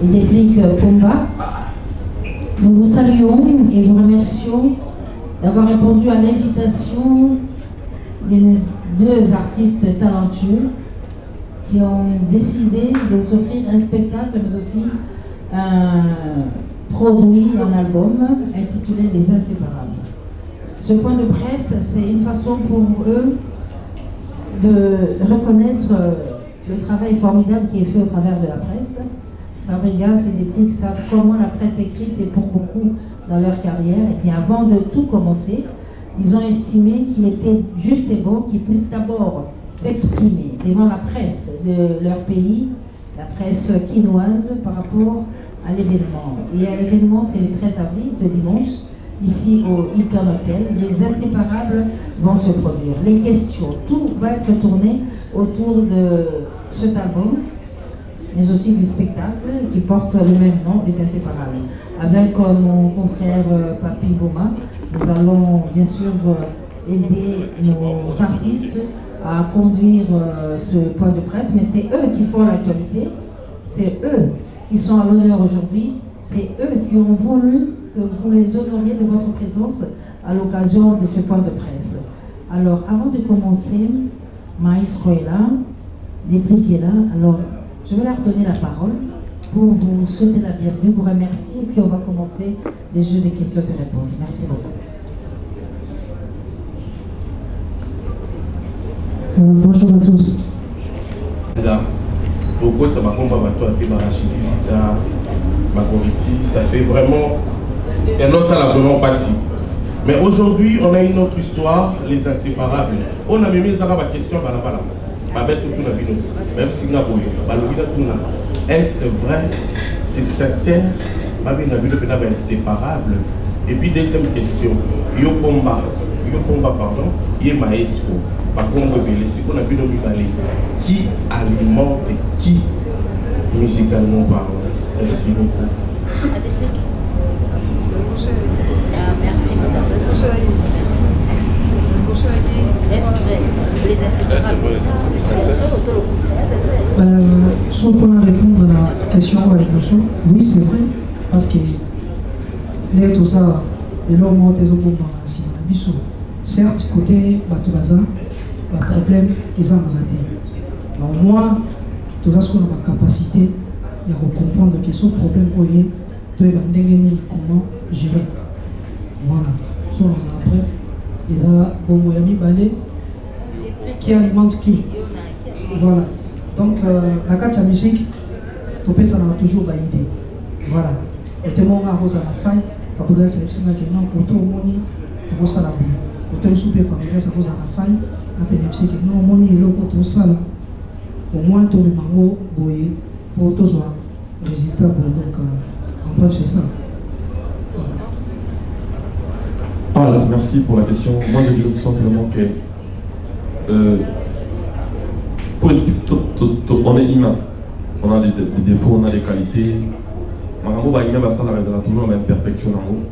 Et déplique Pumba. Nous vous saluons et vous remercions d'avoir répondu à l'invitation des deux artistes talentueux qui ont décidé de vous offrir un spectacle, mais aussi un produit en album intitulé Les Inséparables. Ce point de presse, c'est une façon pour eux de reconnaître le travail formidable qui est fait au travers de la presse. Fabregas et Déplique savent comment la presse écrite est pour beaucoup dans leur carrière. Et bien avant de tout commencer, ils ont estimé qu'il était juste et bon qu'ils puissent d'abord s'exprimer devant la presse de leur pays, la presse quinoise, par rapport à l'événement. Et à l'événement, c'est le 13 avril, ce dimanche, ici au Hilton Hotel. Les Inséparables vont se produire. Les questions, tout va être tourné autour de cet album, mais aussi du spectacle qui porte le même nom, Les Inséparables. Avec mon confrère Papi Bouma, nous allons bien sûr aider nos artistes à conduire ce point de presse, mais c'est eux qui font l'actualité, c'est eux qui sont à l'honneur aujourd'hui, c'est eux qui ont voulu que vous les honoriez de votre présence à l'occasion de ce point de presse. Alors, avant de commencer, Maestro est là, Déplique est là, alors je vais leur donner la parole pour vous souhaiter la bienvenue, vous remercier, et puis on va commencer les jeux de questions et réponses. Merci beaucoup. Bonjour à tous. Ça fait vraiment un autre, ça l'a vraiment passé. Mais aujourd'hui, on a une autre histoire, Les Inséparables. On a même mis la question même si est-ce vrai, c'est sincère, inséparable. Et puis deuxième question, Yo Pomba pardon, il est maestro. Qui alimente qui musicalement parlant? Merci beaucoup. Merci madame. Merci. Est-ce vrai, Les Inséparables? Sauf pour répondre à la question avec le son, oui c'est vrai, parce que les tout ça, et là on monte les autres certes, côté Batoulaza, le problème est en raté. Mais au moins, tout ça, ce qu'on a la capacité de comprendre que ce problème est comment gérer. Voilà. Sur bref, il y a un moyen balai qui alimente qui. Voilà. Donc, la carte de musique, ça a toujours une idée. Voilà. Et tout le monde a rose à la faille, Fabrice, c'est un qui non, pour tout le monde, tout ça la pluie. Quand on soupe familial, ça pose à la faille, après les que non, mon est là pour tout ça. Au moins, tout le mango, boyer, pour tout ça. Résultat, donc, en bref, c'est ça. Ah, merci pour la question. Moi, je dirais tout simplement que on est humain. On a des défauts, on a des qualités. Marambo, bah, humain, bah, ça, la toujours la même perfection en haut.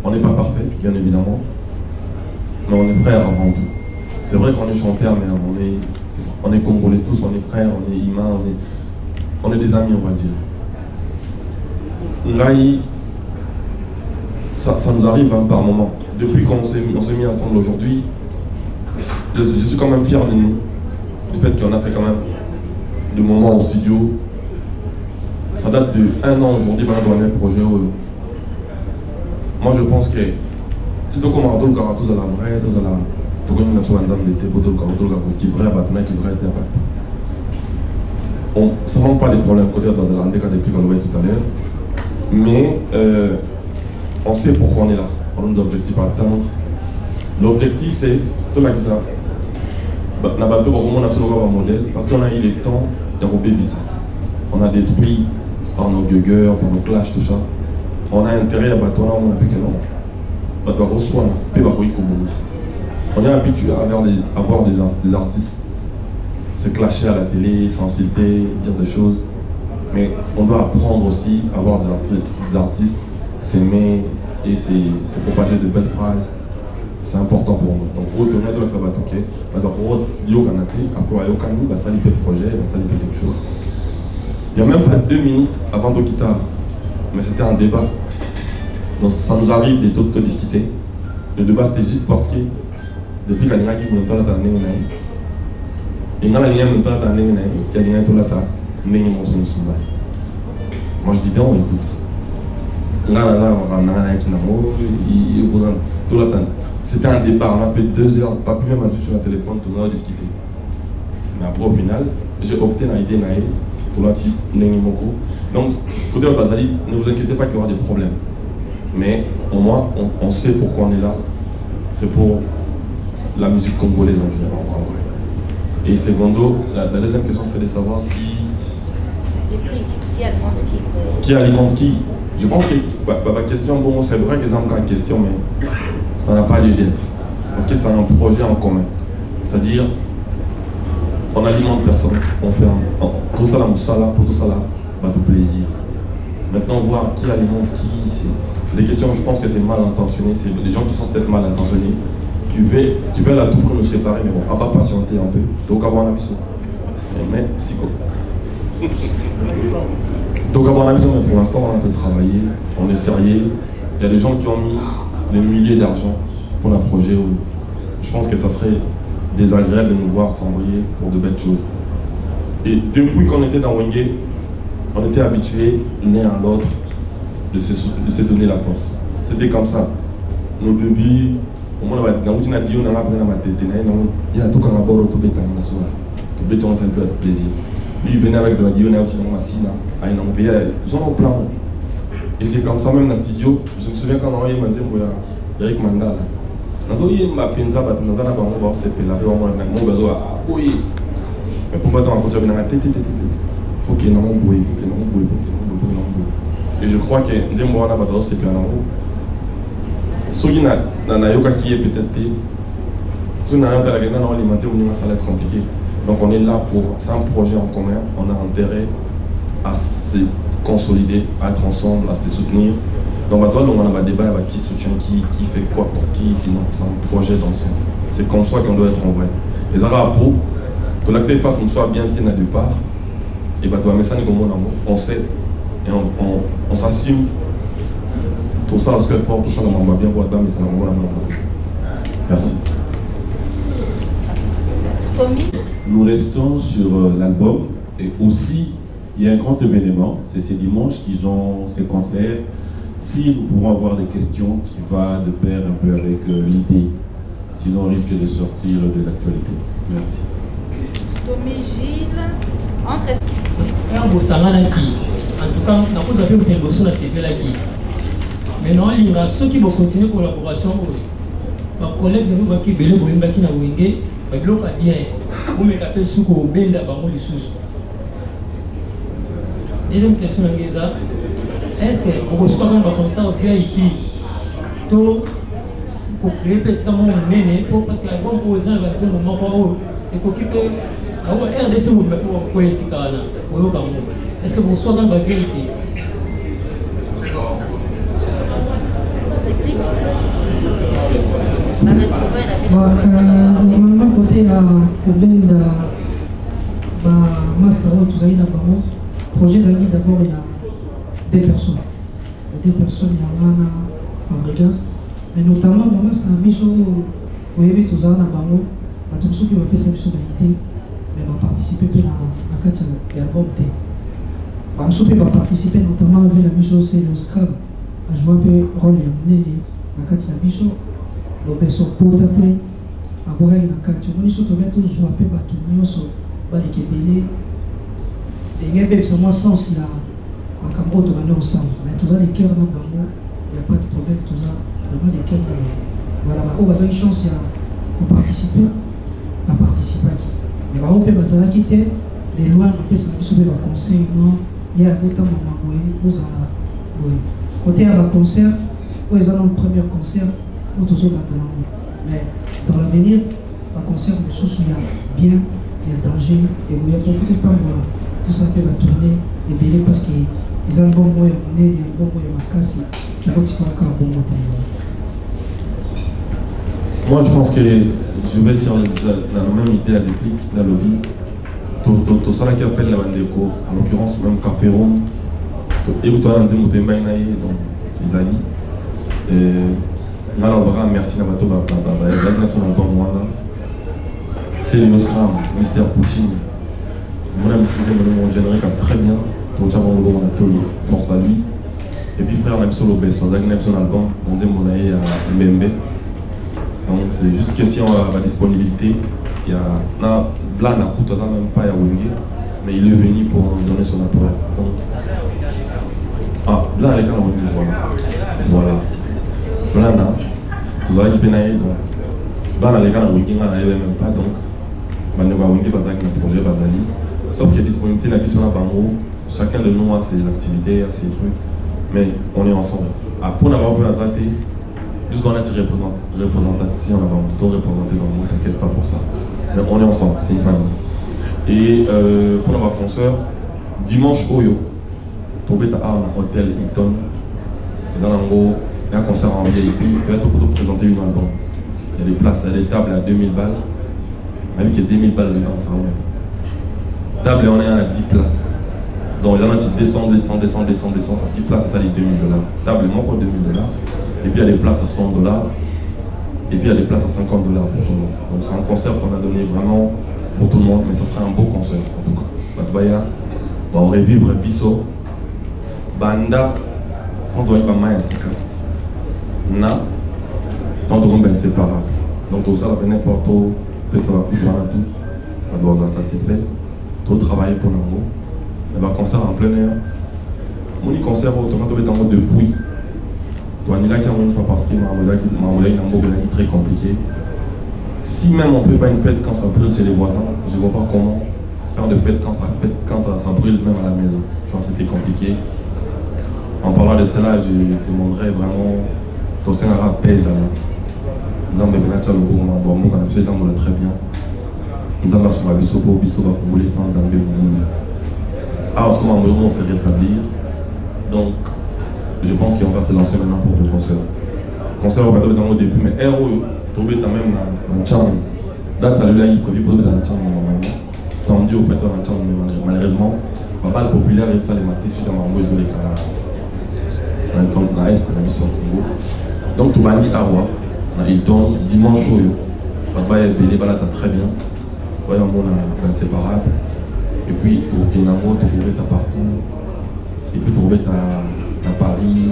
On n'est pas parfait, bien évidemment. Mais on est frères avant tout. C'est vrai qu'on est chanteur, mais on est congolais tous, on est frères, on est humains, on est des amis, on va le dire. Ngai, ça nous arrive hein, par moment. Depuis qu'on s'est mis ensemble aujourd'hui, je suis quand même fier de nous. Du fait qu'on a fait quand même de moments au studio. Ça date de 1 an aujourd'hui, maintenant on a un projet. Moi je pense que si tu commences à tout à la vraie, tout à la tout une nation d'été pour tout qui vrai bâtiment qui vrai impact. Ça ne manque pas des problèmes côté de Bazalande quand depuis qu'on le voyait tout à l'heure, mais on sait pourquoi on est là. On a des objectifs à atteindre. L'objectif c'est tout le ça. Nabato vraiment on a un modèle parce qu'on a eu le temps de rouler ça. on a détruit par nos gueugueurs, par nos clashs, tout ça. On a intérêt à battre, on a plus que non. On est habitué à avoir des artistes se clasher à la télé, s'insulter, dire des choses. Mais on doit apprendre aussi à avoir des artistes s'aimer et se propager de belles phrases. C'est important pour nous. Donc, ça va tout. Après, ça lui fait projet, ça lui fait quelque chose. Il n'y a même pas 2 minutes avant de quitter, mais c'était un débat. Donc, ça nous arrive de tout discuter. Le débat, c'était juste parce que depuis qu'il y a qui m'entend la il y a moi je dis non, écoute. C'était un débat, on a fait 2 heures, pas plus même à sur le téléphone, on a discuté. Mais après au final, j'ai opté dans l'idée donc, ne vous inquiétez pas qu'il y aura des problèmes. Mais au moins, on sait pourquoi on est là. C'est pour la musique congolaise en général, en vrai. Et secondo, la deuxième question serait de savoir si... Qui alimente qui? Je pense que ma question, bon, c'est vrai qu'ils ont une question, mais ça n'a pas lieu d'être. Parce que c'est un projet en commun. C'est-à-dire, on alimente personne, on fait tout ça là, pour tout ça là, bah, tout plaisir. Maintenant, voir qui alimente qui, c'est des questions, je pense que c'est mal intentionné, c'est des gens qui sont peut-être mal intentionnés. Tu peux à tout prix nous séparer, mais bon, on va patienter un peu. Donc, avoir un avis, mais psycho. Donc, avoir un avis, mais pour l'instant, on est en train de travailler, on est sérieux. Il y a des gens qui ont mis des milliers d'argent pour un projet où je pense que ça serait désagréable de nous voir s'envoyer pour de belles choses. Et depuis qu'on était dans Wenge, on était habitués l'un à l'autre de se donner la force. C'était comme ça. Nos débuts, au moins, il y a tout comme un bord tout bête dans la soirée. Tout bête, on s'est un peu plaisir. Lui, il venait avec de la dion, il y a un plan. Et c'est comme ça, même dans le studio, je me souviens quand on a envoyé Eric Mandala. Mais pour moi, on a ok, non, et je crois que c'est plein en haut. Ce qui n'a qui est peut-être ça va être compliqué. Donc on est là pour, c'est un projet en commun, on a intérêt à se consolider, à être ensemble, à se soutenir. Donc on a un débat avec qui soutient qui fait quoi pour qui non, c'est un projet d'ensemble. C'est comme ça qu'on doit être en vrai. Et là, pour tout l'accès passe, on soit bien tenu de part, et bah toi, mais ça on sait, et on s'assume. Tout ça, parce que tout ça, on va bien voir dedans, mais ça va merci. Nous restons sur l'album et aussi il y a un grand événement, c'est ce dimanche qu'ils ont ces concerts. Si nous pourrons avoir des questions qui vont de pair un peu avec l'idée, sinon on risque de sortir de l'actualité. Merci. En tout cas, nous avons été bossés dans ces là-qui. Maintenant, il y a ceux qui vont continuer la collaboration. Ma collègue de nous qui belé boimba qui na wenge, ba bloka bien. Vous me capez suko benda bango lisusu. Deuxième question ngeza. Est-ce que vous reçoit même comme ça au VIP to pour créer pesamo nene parce que avant poser un petit moment pour et qu'occuper RDC vous pour quoi c'est kana. Est-ce que vous reçoit même VIP? Normalement, côté à Kobenda, Master, tout le projet d'abord, il y a 2 personnes. Il y a 2 personnes, il y a un fabricant. Mais notamment, maman, c'est un mission où il y a tout ça, tout ceux qui vont faire cette idée, mais vont participer à la 4 album. Ceux qui vont participer, notamment avec la mission, c'est le Scrum, à jouer un peu rôle et la 4 mission. Donc, ils sont pour taper à boire une carte. Ils sont tous joués à peu partout. Ils sont pas les Kébélés. Et il y a même moi sens là. Ma caméra tourne ensemble. Mais tout ça, les cœurs dans le il n'y a pas de problème. Tout ça, vraiment les cœurs. Voilà, on a une chance qu'on participe à participer. Mais on peut quitter de loin napesa biso mpe baconseil non ye abotambama boye bozala boye côté ya baconcert oyo eza na premier concert oyo tozobanda nango mais dans l'avenir baconcert mosusu ya bien ya danger ekoya mpofi totambola tosala mpe batourne ebele parce que eza mbongo ya monene ya mbongo ya makasi tokotikaka bongo te. Moi, je pense que je vais sur la même idée à déplique, la lobby. Tout ça qui appelle la Bandeko, en l'occurrence même Café Rome, et vous avez dit que vous avez les alliés. Merci à vous. C'est le Scram, Mr. Poutine. Mon ami, c'est générique très bien. Tout le monde a force à lui. Et puis, frère, on a solo baisse, on a son album, on dit mon aïe à Mbembe. Donc c'est juste question de la disponibilité. Il y a là, on n'a même pas à Wenge, mais il est venu pour nous donner son apport. Donc, là, les gars, on voilà. Voilà. Vous avez équipé naïe, donc là, les gars, on n'a même pas, donc on va Wenge un projet Bazali. Sauf qu'il y a disponibilité, la mission à Bango, chacun de nous a ses activités, a ses trucs, mais on est ensemble. Pour n'avoir pas azarté, juste dans être représentation, on va tout représenter dans le monde, t'inquiète pas pour ça. Mais on est ensemble, c'est une famille. Et pour notre concert, dimanche Oyo, tombé à un hôtel Hilton, il y a un concert en VIP, tu vas tout pour présenter une album. Il y a des places, il y a des tables à 2000 balles. On a vu qu'il y a 2000 balles, je ça même. Table, on est à 10 places. Donc il y en a qui descendent, 10 places, ça les $2000. Table, moi pour $2000. Et puis il y a des places à $100. Et puis il y a des places à $50 pour tout le monde. Donc c'est un concert qu'on a donné vraiment pour tout le monde, mais ça sera un beau concert en tout cas. Batbaya, on va revivre Bisso. Banda, quand on est pas mal inscrit. Na, quand on est inséparable. Donc tout ça, la peine pour tout, ça va plus changer tout. On doit être satisfait. Tout travailler pour nous. Mais un concert en plein air. Mon concert, on est en mode de bruit. On est là qui a une fois parce qu'il y a un très compliqué. Si même on ne fait pas une fête quand ça brûle chez les voisins, je ne vois pas comment faire de fête quand ça brûle même à la maison. Je pense que c'était compliqué. En parlant de cela, je demanderais vraiment ton Sénat pèse à la. Nous avons besoin de nous on a fait très bien. Nous avons sur la Bissopo, Bissopo, Congolais sans Zambé. Alors, ce qu'on va se rétablir. Donc, je pense qu'on va se lancer maintenant pour le concert. Le concert va être dans le début, mais héros, tomber quand même dans le champ. Là, tu as le il prévu pour tomber dans le champ normalement. Samedi au fait dans le champ, mais malheureusement, pas mal populaire et ça les matés sur la Mambo et les Canards. C'est un temps de la Est, la mission Congo. Donc, tu m'as dit à roi, ils donnent dimanche au yo. Papa est belé, là, tu as très bien. Voyons, on est inséparable. Et puis, tu es dans tu trouves ta partie. Et puis, tu trouves ta Paris,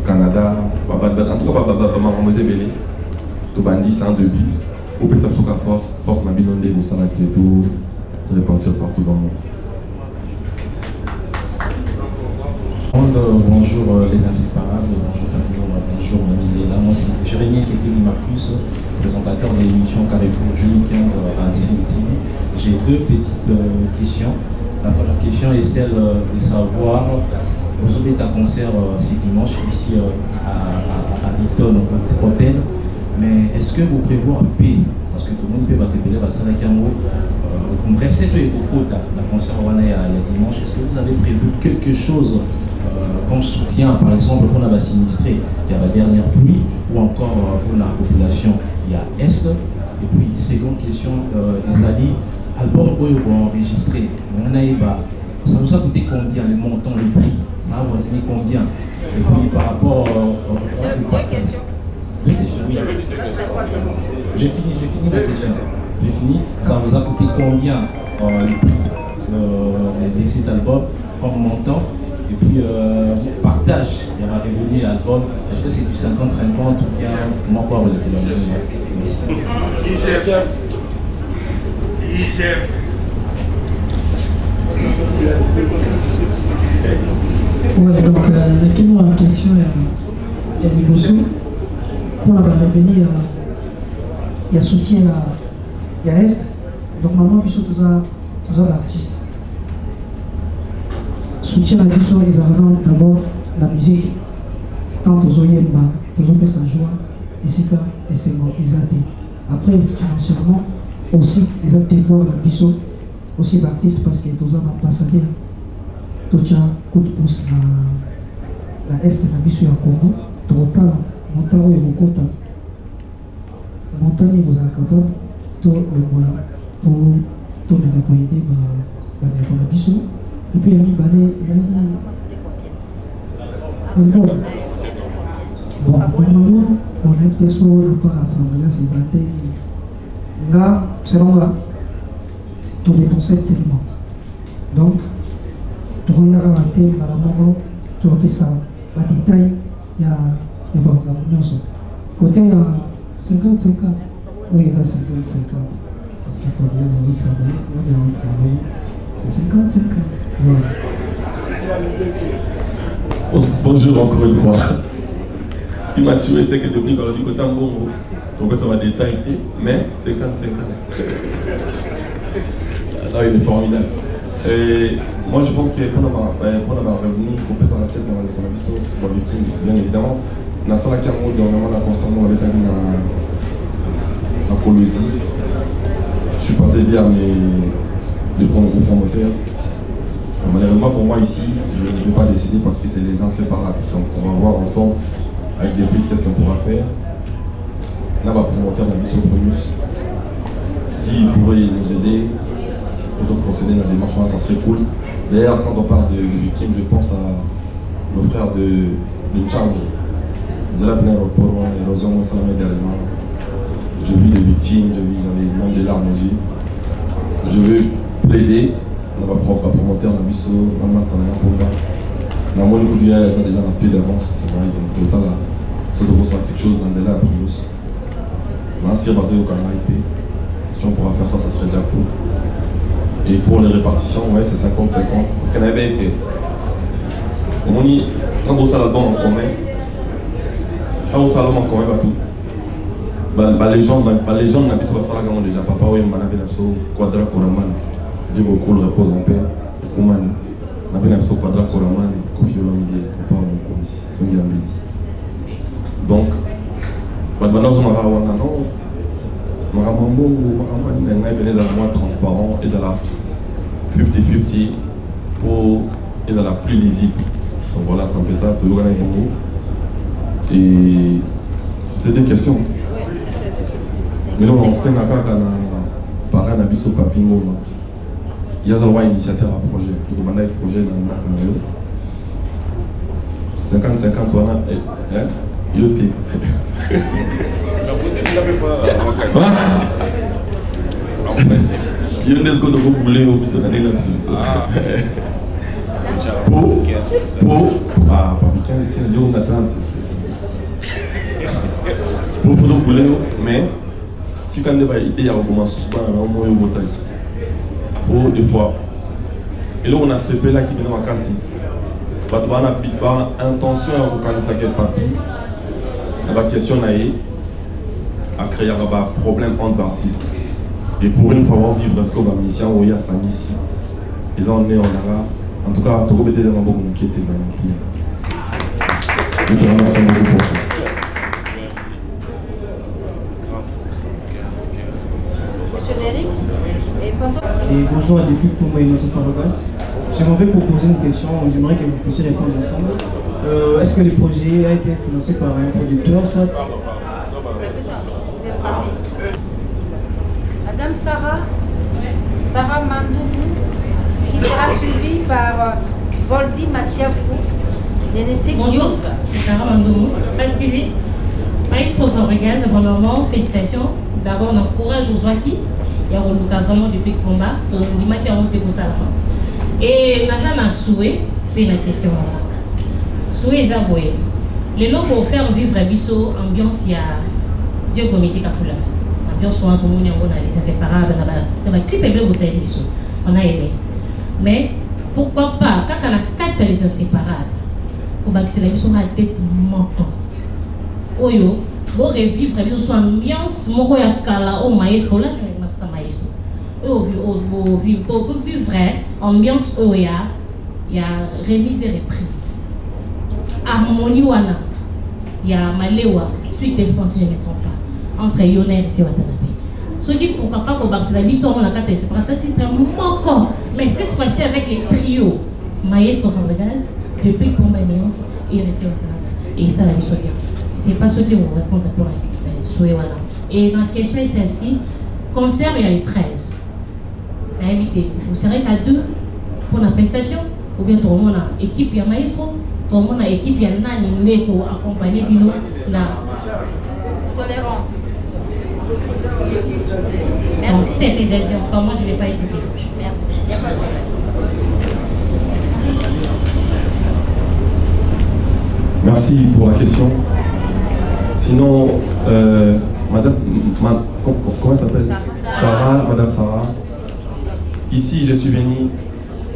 Canada, en tout cas, ma ramosé belé. Tu bandit, c'est un début. Au plus, ça force ma binonde, vous savez que tout se répandir partout dans le monde. Bonjour les inséparables, bonjour Pavillon, bonjour Manilela. Moi c'est Jérémy Keteli Marcus, présentateur de l'émission Carrefour du week-end à City. J'ai deux petites questions. La première question est celle de savoir, vous êtes à concert ce dimanche ici à Hilton Hotel, mais est-ce que vous prévoyez un pays, parce que tout le monde peut battre à Salakiamo, vous restez au quota la concert dimanche, est-ce que vous avez prévu quelque chose comme soutien, par exemple, pour la sinistrée, il y a la dernière pluie, ou encore pour la population, il y a Est. Et puis, seconde question, ils ont dit, album enregistré, ça vous a coûté combien, le montant, le prix, ça a avoisiné combien? Et puis, par rapport... Deux questions, oui. J'ai fini ma question. J'ai fini. Ça vous a coûté combien le prix de cet album comme montant? Et puis, partage, il y a ma revenu à l'album. Est-ce que c'est du 50-50 ou bien moi quoi avec le merci. Ouais, donc la question est du Bosso. Pour la revenu, il y a soutien il y a Est, normalement, ils sont tous artistes. Soutien à Bissot, ils ont d'abord la musique, tant aux Oyemba, toujours fait sa joie, et c'est ça, et c'est bon, ils ont été. Après, financièrement, aussi, ils ont été voir la Bissot, aussi l'artiste, parce que tous ont ambassadeur, tout ça, coup de pouce, la Est, la Bissot à Congo, total, montant et Mokota, montant et vous avez capable, tout le mola, pour tout le pour aider, la Bissot. Et puis, il y a mis bon, normalement, on a été sur la part à Fabria, c'est ça, c'est là, tout dépensait tellement. Donc, tu regardes la thème, tu as fait ça, le détail, il y a la côté, il y a 50-50. Oui, il y a 50-50. Parce qu'il faut bien travailler, on va travailler. C'est 50-50. Voilà. Bonjour encore une fois. Ce qui m'a tué, c'est que depuis qu'on a dit que tant bon, donc ça va détailler, mais 50-50. Là, il est formidable. Et moi, je pense que pour avoir revenu, qu'on peut s'en rester dans la vision, pour le team, bien évidemment, dans la salle qui a un mot, dernièrement, la concernant avec la Colosie, je suis passé bien aux promoteurs. Malheureusement pour moi ici, je ne peux pas décider parce que c'est les inséparables. Donc on va voir ensemble avec des prix qu'est-ce qu'on pourra faire. Là, ma promoteur m'a dit sur Primus. S'il pourrait nous aider pour procéder dans la démarche, ça serait cool. D'ailleurs, quand on parle de victimes, je pense à nos frères de Tchang. Ils allaient à plein aéroport, l'érosion, moi, ça m'a aidé dernièrement. Je vis des victimes, j'avais même des larmes aux yeux. Je veux plaider. On va prendre promoteur dans Bissot, dans le master pour moi. Dans mon écoute, ça déjà un pied d'avance. C'est vrai, donc tout le temps là, ça doit ressentir quelque chose dans Zela à Primus. Mais si on va au Canada IP, si on pourra faire ça, ça serait déjà cool. Et pour les répartitions, ouais, c'est 50-50. Parce qu'il y en avait été. On dit, quand on a l'album en commun, quand on a l'album en commun, les gens de la Bissot, ça là, déjà, papa, oui, on a Quadra Koraman. Dieu beaucoup le repose en paix. Kouman, on avait l'impression Quadra Koraman, Kofi Olomide, on parle de Kondi, c'est un gambédi. Donc, maintenant, on a un non. Maramambo, Maraman, il est moins transparent, il est là 50-50 pour être la plus lisible. Donc voilà, c'est un peu ça, toujours gagner Bongo. Et c'était des questions. Mais là, on sait que par un abysse au papier, il y a un initiateur à projet. Pour demander un projet dans le Mario. 50-50, on a. Yoté. Il y a une seconde de bouler au bisou d'année là. Ah, pas 15 jours d'attente. Pour bouler, mais si quand il y a une idée, il y a un souvent un moyen de montagne. Pour des fois. Et là, on a ce pays là qui vient à Kassi. On a intention de localiser quel papier. La question a créé un problème entre artistes. Et pour une fois, on vivre ce qu'on va mission où il y a 5 ici. Ils ont né en tout cas, tout le monde était dans beaucoup qui était dans l'Empire. Je te remercie beaucoup pour ça. Et bonjour à Depuis pour moi, Innocent Farogas. J'aimerais proposer une question, j'aimerais que vous puissiez répondre ensemble. Est-ce que le projet a été financé par un producteur, soit Madame Sarah Mandoumou, qui sera suivie par Voldy Matiafou. Bonjour, c'est Sarah Mandoumou, Face TV. Maestro Fabregas, vraiment, félicitations. D'abord, on encourage aux Ouaki. Il y a vraiment depuis le combat. Donc, je dis qu'il y a monté pour ça. Et Nathan a souhaité faire la question. Souhaité, ils ont voulu. Les lots pour faire vivre Bissot, ambiance, il y a Dieu comme ici, Kafoula. Ambiance, on a tout le monde, on a les inséparables, on a clip et bleu, vous savez, Bissot. On a aimé. Mais pourquoi pas, quand on a 4 les inséparables, qu'on va accélérer, Bissot a tête montant. Oyo, pour revivre Bissot, ambiance, mon roya kala, au maestro, là, je vais au vrai, ambiance il y a remise et reprise. Harmonie wana, il y a Malewa, suite et fin si je ne me trompe pas, entre Yoner et Watanabe. Ceux qui pourquoi pas au Barcelone, ils sont dans la carte, c'est pas un titre encore, mais cette fois-ci avec les trios, Maestro Fabregas, depuis Pomba Néos et Reti Watanabe. Et ça, la mission bien. C'est pas ceux qui vont répondre à toi, Soewana. Et ma question est celle-ci, concert, il y a les 13. T'as invité, vous serez qu'à 2 pour la prestation, ou bien tout le monde a équipe, il y a Maestro, tout le monde a équipe, il y a Nani pour accompagner Bino, la tolérance. Merci. Donc, c'était déjà dit, encore moi je ne vais pas écouter. Merci, il n'y a pas de problème. Merci pour la question. Sinon, comment elle s'appelle? Sarah, Madame Sarah. Ici, je suis venu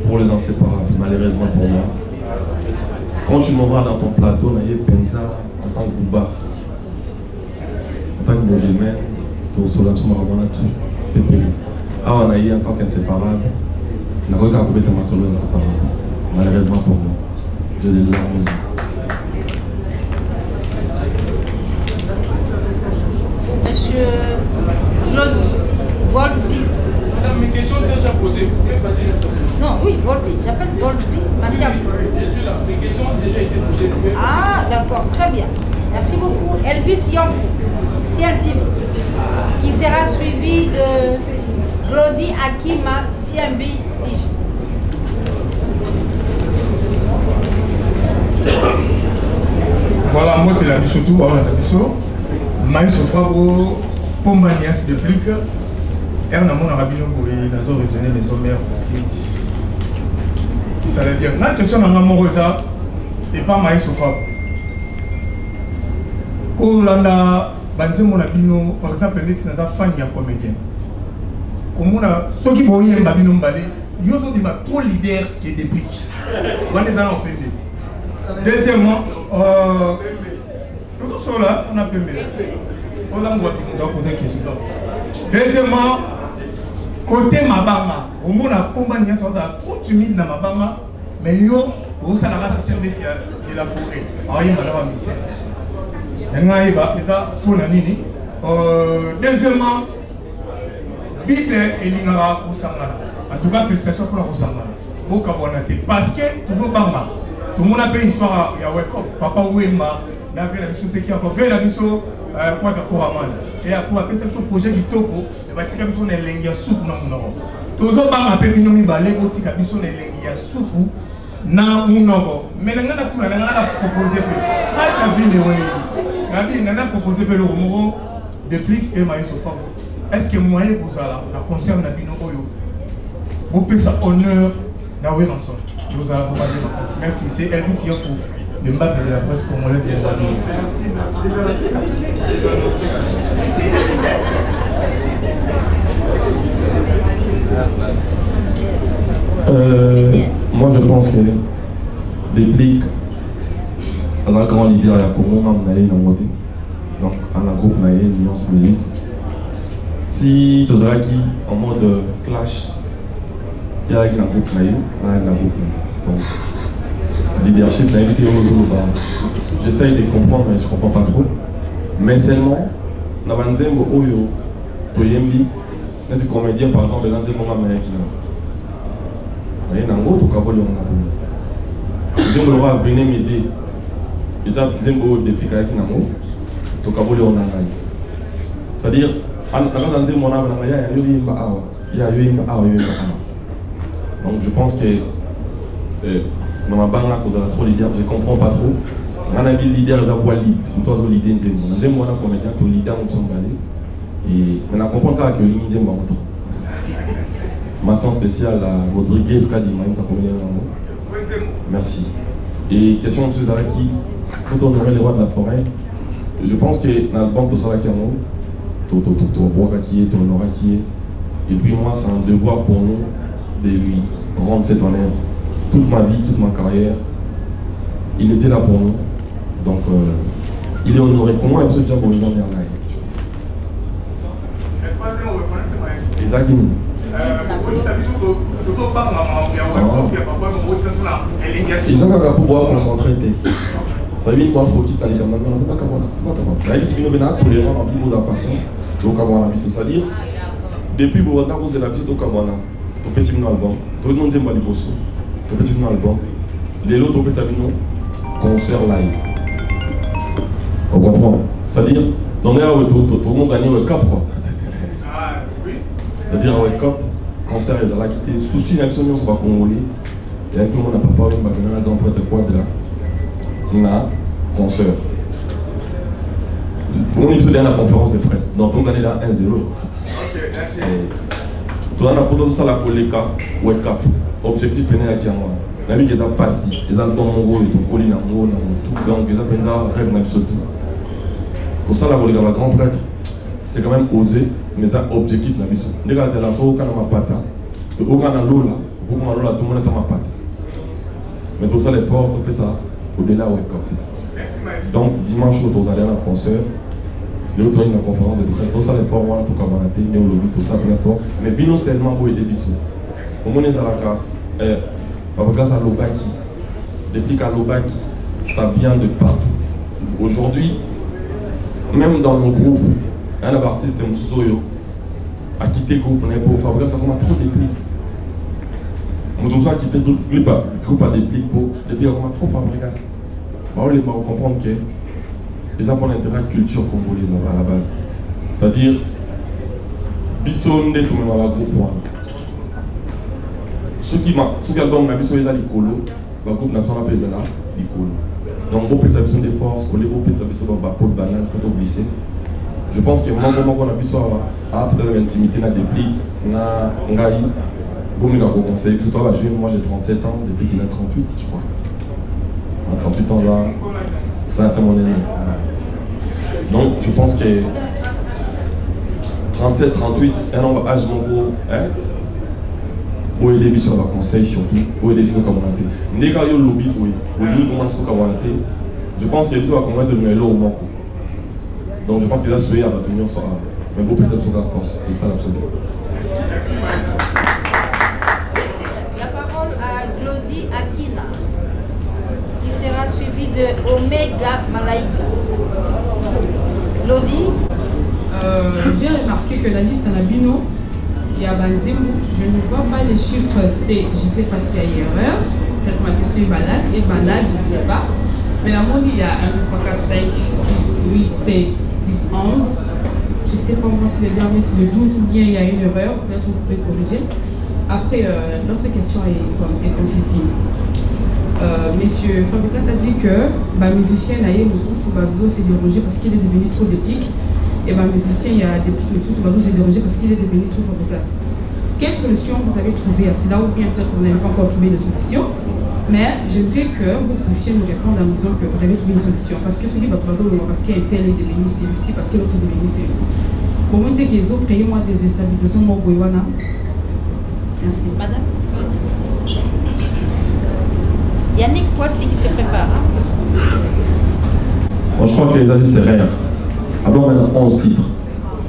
pour les inséparables, malheureusement pour moi. Quand tu m'auras dans ton plateau, naïe Penza en tant que Bouba, en tant que Bolimène, ton Solam Soumarabana, tout, Pépé. Ah, on a eu en tant qu'inséparable, on a regardé ma solo inséparable. Malheureusement pour moi, j'ai des larmes aux yeux. Monsieur Claude Volpi. Madame, mes questions sont déjà posées. Vous pouvez passer une question. Non, oui, Volpi. J'appelle Volpi. Mathieu. Je suis là. Mes questions ont déjà été posées. Ah, d'accord. Très bien. Merci beaucoup. Elvis Yamfou, CLTV, qui sera suivi de Glody Akima, CMB DJ. Voilà, moi, tu l'as dit surtout, on l'a dit surtout. Maïs Sofrabo, Pomba Nias de Plique, et on a mon rabino Boé, n'a pas raisonné mes hommes parce que ça veut dire, la question d'un amour et pas Maïs Sofrabo. Quand on a bandé mon rabino, par exemple, les sénateurs fans y a comédien. Comme on a ceux qui voyaient un rabino mbalé, il y a trop leader qui est des Pliques. On les a en pédé. Deuxièmement, tout cela, on a permis. On a posé une question. Deuxièmement, côté Mabama, au monde a trop timide dans Mabama, mais yo, au salaire système de la forêt. Alors, il y a un message. Deuxièmement, Bible et l'Ingara au Sangana. En tout cas, félicitations pour la Sangana. Parce que, tout le monde a fait une histoire, il y a Papa Ouema. On a fait la mission qui a encore fait la mission quoi de Koraman. Et après ce projet du Toko, le bâtiment de l'Engia Soup non. Tout le monde a fait une mission balai au tika mission de l'Engia Soup na munogo. Mais on a proposé que ah tu as vu les Gabi on a proposé que le Romoro depuis et Maïs Sofrabo. Est-ce que moi et vous allez la concerne Nabino Oyo? Vous pouvez ça honneur na oui ensemble. Vous allez vous parler. Merci, c'est Elvis Yofou. Le mbac de la presse congolaise et moi je pense que les pliques à la grande leader il y a comment on a eu donc à la groupe naïe nuance musique si tu as qui en mode clash il y a un groupe naïe donc leadership n'a invité au j'essaye de comprendre mais je comprends pas trop mais seulement na banzembo oyo toyembi neti comédien par exemple les nzembo ngama yaki na nango to kaboli on na nzembo lora venez m'aider eza nzembo depuis kayaki nango to kaboli on na ngai c'est-à-dire na nzembo na bana ya yoyimba awa donc je pense que dans ma banque, vous avez trop leader, je comprends pas trop. On a vu leader, ils ont lead, nous avons leader, nous avons un comédien, nous leader, nous sommes allés. Et on a compris que l'Igni Djem va montrer. Mention spéciale à Rodriguez, Kadi, merci. Et question de Suzaraki, pour honorer les rois de la forêt, je pense que dans le banque de Sarakamo, tout Borakié, tout Honorakié, et puis moi, c'est un devoir pour nous de lui rendre cet honneur. Toute ma vie, toute ma carrière, il était là pour nous. Donc, il est honoré. Comment est-ce que tu as pour les gens bien là? Les Aguinis. Ils ont qu'à pouvoir concentrer. Ça veut dire qu'on focus sur les caméras, mais on ne fait pas comme ça. Là, si nous venons tolérant en Bible aux patients, donc avoir la vie, c'est-à-dire, depuis que vous avez posé la vie, donc avoir un petit album, tout le monde dit que vous avez un petit album, les autres ont fait un concert live. On comprend. C'est-à-dire, dans les où tout le monde gagne un cap, quoi. C'est-à-dire, un cap, concert, ils ont quitté, souci d'action, sur le Congolais, et tout le monde n'a pas parlé, mais il y a un grand prêtre quadra. Na concert. Pour mon épisode de la conférence de presse, donc on gagne là 1-0. Tout le monde a posé tout ça la collègue wake up. Objectif péné à Kiamwa. La vie qui est passée, les albums mongo et tout, colline en haut, tout, donc les albums rêvent même surtout. Pour ça, la collègue à la grand prêtre, c'est quand même osé, mais ça objectif la mission. Les gars, t'es là, ça au canama pata. Et au canama lola, tout le monde est dans ma patte. Mais tout ça, l'effort, tout ça. Au-delà, wake up. Donc, dimanche, vous allez à un concert. Le autre, une conférence de presse. Tout ça, les forts, tout comme on a été, tout ça, plein de forts. Mais bien seulement pour aider Bissou. Au moment où on est à Lobaki, depuis qu'à Lobaki, ça vient de partout. Aujourd'hui, même dans nos groupes, un artiste, Moussouyo, a quitté le groupe pour Fabrice, ça commence trop déplique. Nous devons quitter le groupe à déplique pour depuis qu'on a trop Fabrice. On va comprendre que les gens ont intérêt à la culture congolaise à la base. C'est-à-dire, Bisson est tout le monde à groupe. Ceux qui ont un Bisson, ils ont l'icolo. Le groupe national appelle ça l'icolo. Donc, on peut s'abuser des forces, on peut s'abuser dans la peau de banane pour glisser. Je pense que moi, on a Bisson à après l'intimité, on a déplique, on a bon, conseil, surtout à la jeune, moi j'ai 37 ans, depuis qu'il a 38, je crois. À 38 ans là, ça c'est mon aîné. Donc je pense que 37, 38, un an âge mon gros, hein? Où est les sur la conseil surtout, où est les gens comme on a été. N'est qu'à yo lobby, oui, au lieu de comment on a été, je pense que les gens vont de numéro au manque. Donc je pense que là, ce à la tenue, ça mais beaucoup plus de force, et ça l'absolu. Akina, qui sera suivi de Omega Malaika. Lodi. J'ai remarqué que la liste en abino, il y a Banzimou, je ne vois pas les chiffres 7, je ne sais pas s'il y a une erreur, peut-être ma question est balade, et balade, je ne sais pas. Mais la monde, il y a 1, 2, 3, 4, 5, 6, 8, 7, 10, 11. Je ne sais pas moi si le dernier c'est le 12 ou bien il y a une erreur, peut-être vous pouvez corriger. Après, notre question est comme ceci. Monsieur Fabrikas a dit que les musiciens s'est dérogé parce qu'il est devenu trop d'épique. Et les musiciens, il y a des musiciens s'est dérogé parce qu'il est devenu trop Fabrikas. Quelle solution vous avez trouvée à cela, ou bien peut-être vous n'avez pas encore trouvé de solution, mais j'aimerais que vous puissiez nous répondre en nous disant que vous avez trouvé une solution. Parce que celui qui va parce qu'il y a un tel est devenu celui-ci, parce que l'autre est devenu celui-ci. Au moment où ils ont créé des déstabilisations, merci. Madame Yannick Poitiers qui se prépare. Bon, je crois que les ajustes c'est rare. Avant maintenant 11 titres.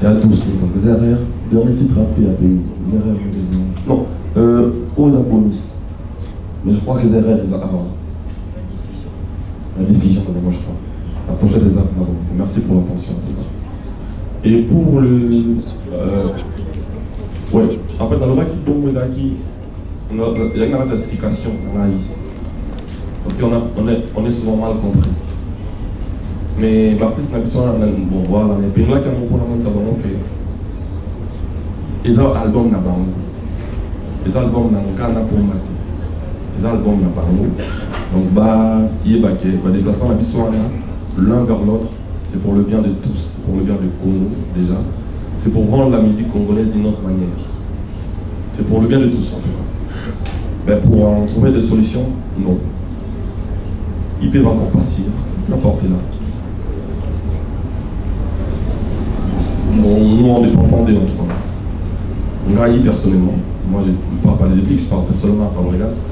Il y a 12 titres. Donc les erreurs, dernier titre après il y a pays. Les erreurs, non, où est la bonus? Mais je crois que les erreurs les a avant. La diffusion quand même, moi je crois. La pochette des arts d'abord. Merci pour l'attention en tout cas. Et pour le. Ouais, en fait, dans le bac, il y a une justification dans la parce qu'on est souvent mal compris. Mais l'artiste n'a pas bon, voilà, mais puis là, quand on prend la main, ça les albums n'a pas les albums n'a pas pour Mati. Les albums n'a pas donc, il y a des déplacements l'un vers l'autre, c'est pour le bien de tous, c'est pour le bien du Congo déjà. C'est pour rendre la musique congolaise d'une autre manière. C'est pour le bien de tous en tout cas. Mais pour en trouver des solutions, non. Ils peuvent encore partir, la porte est là. Bon, nous on dépend pas d'eux en tout cas. Ngaï personnellement, moi je ne parle pas des dépliques, je parle personnellement à Fabregas.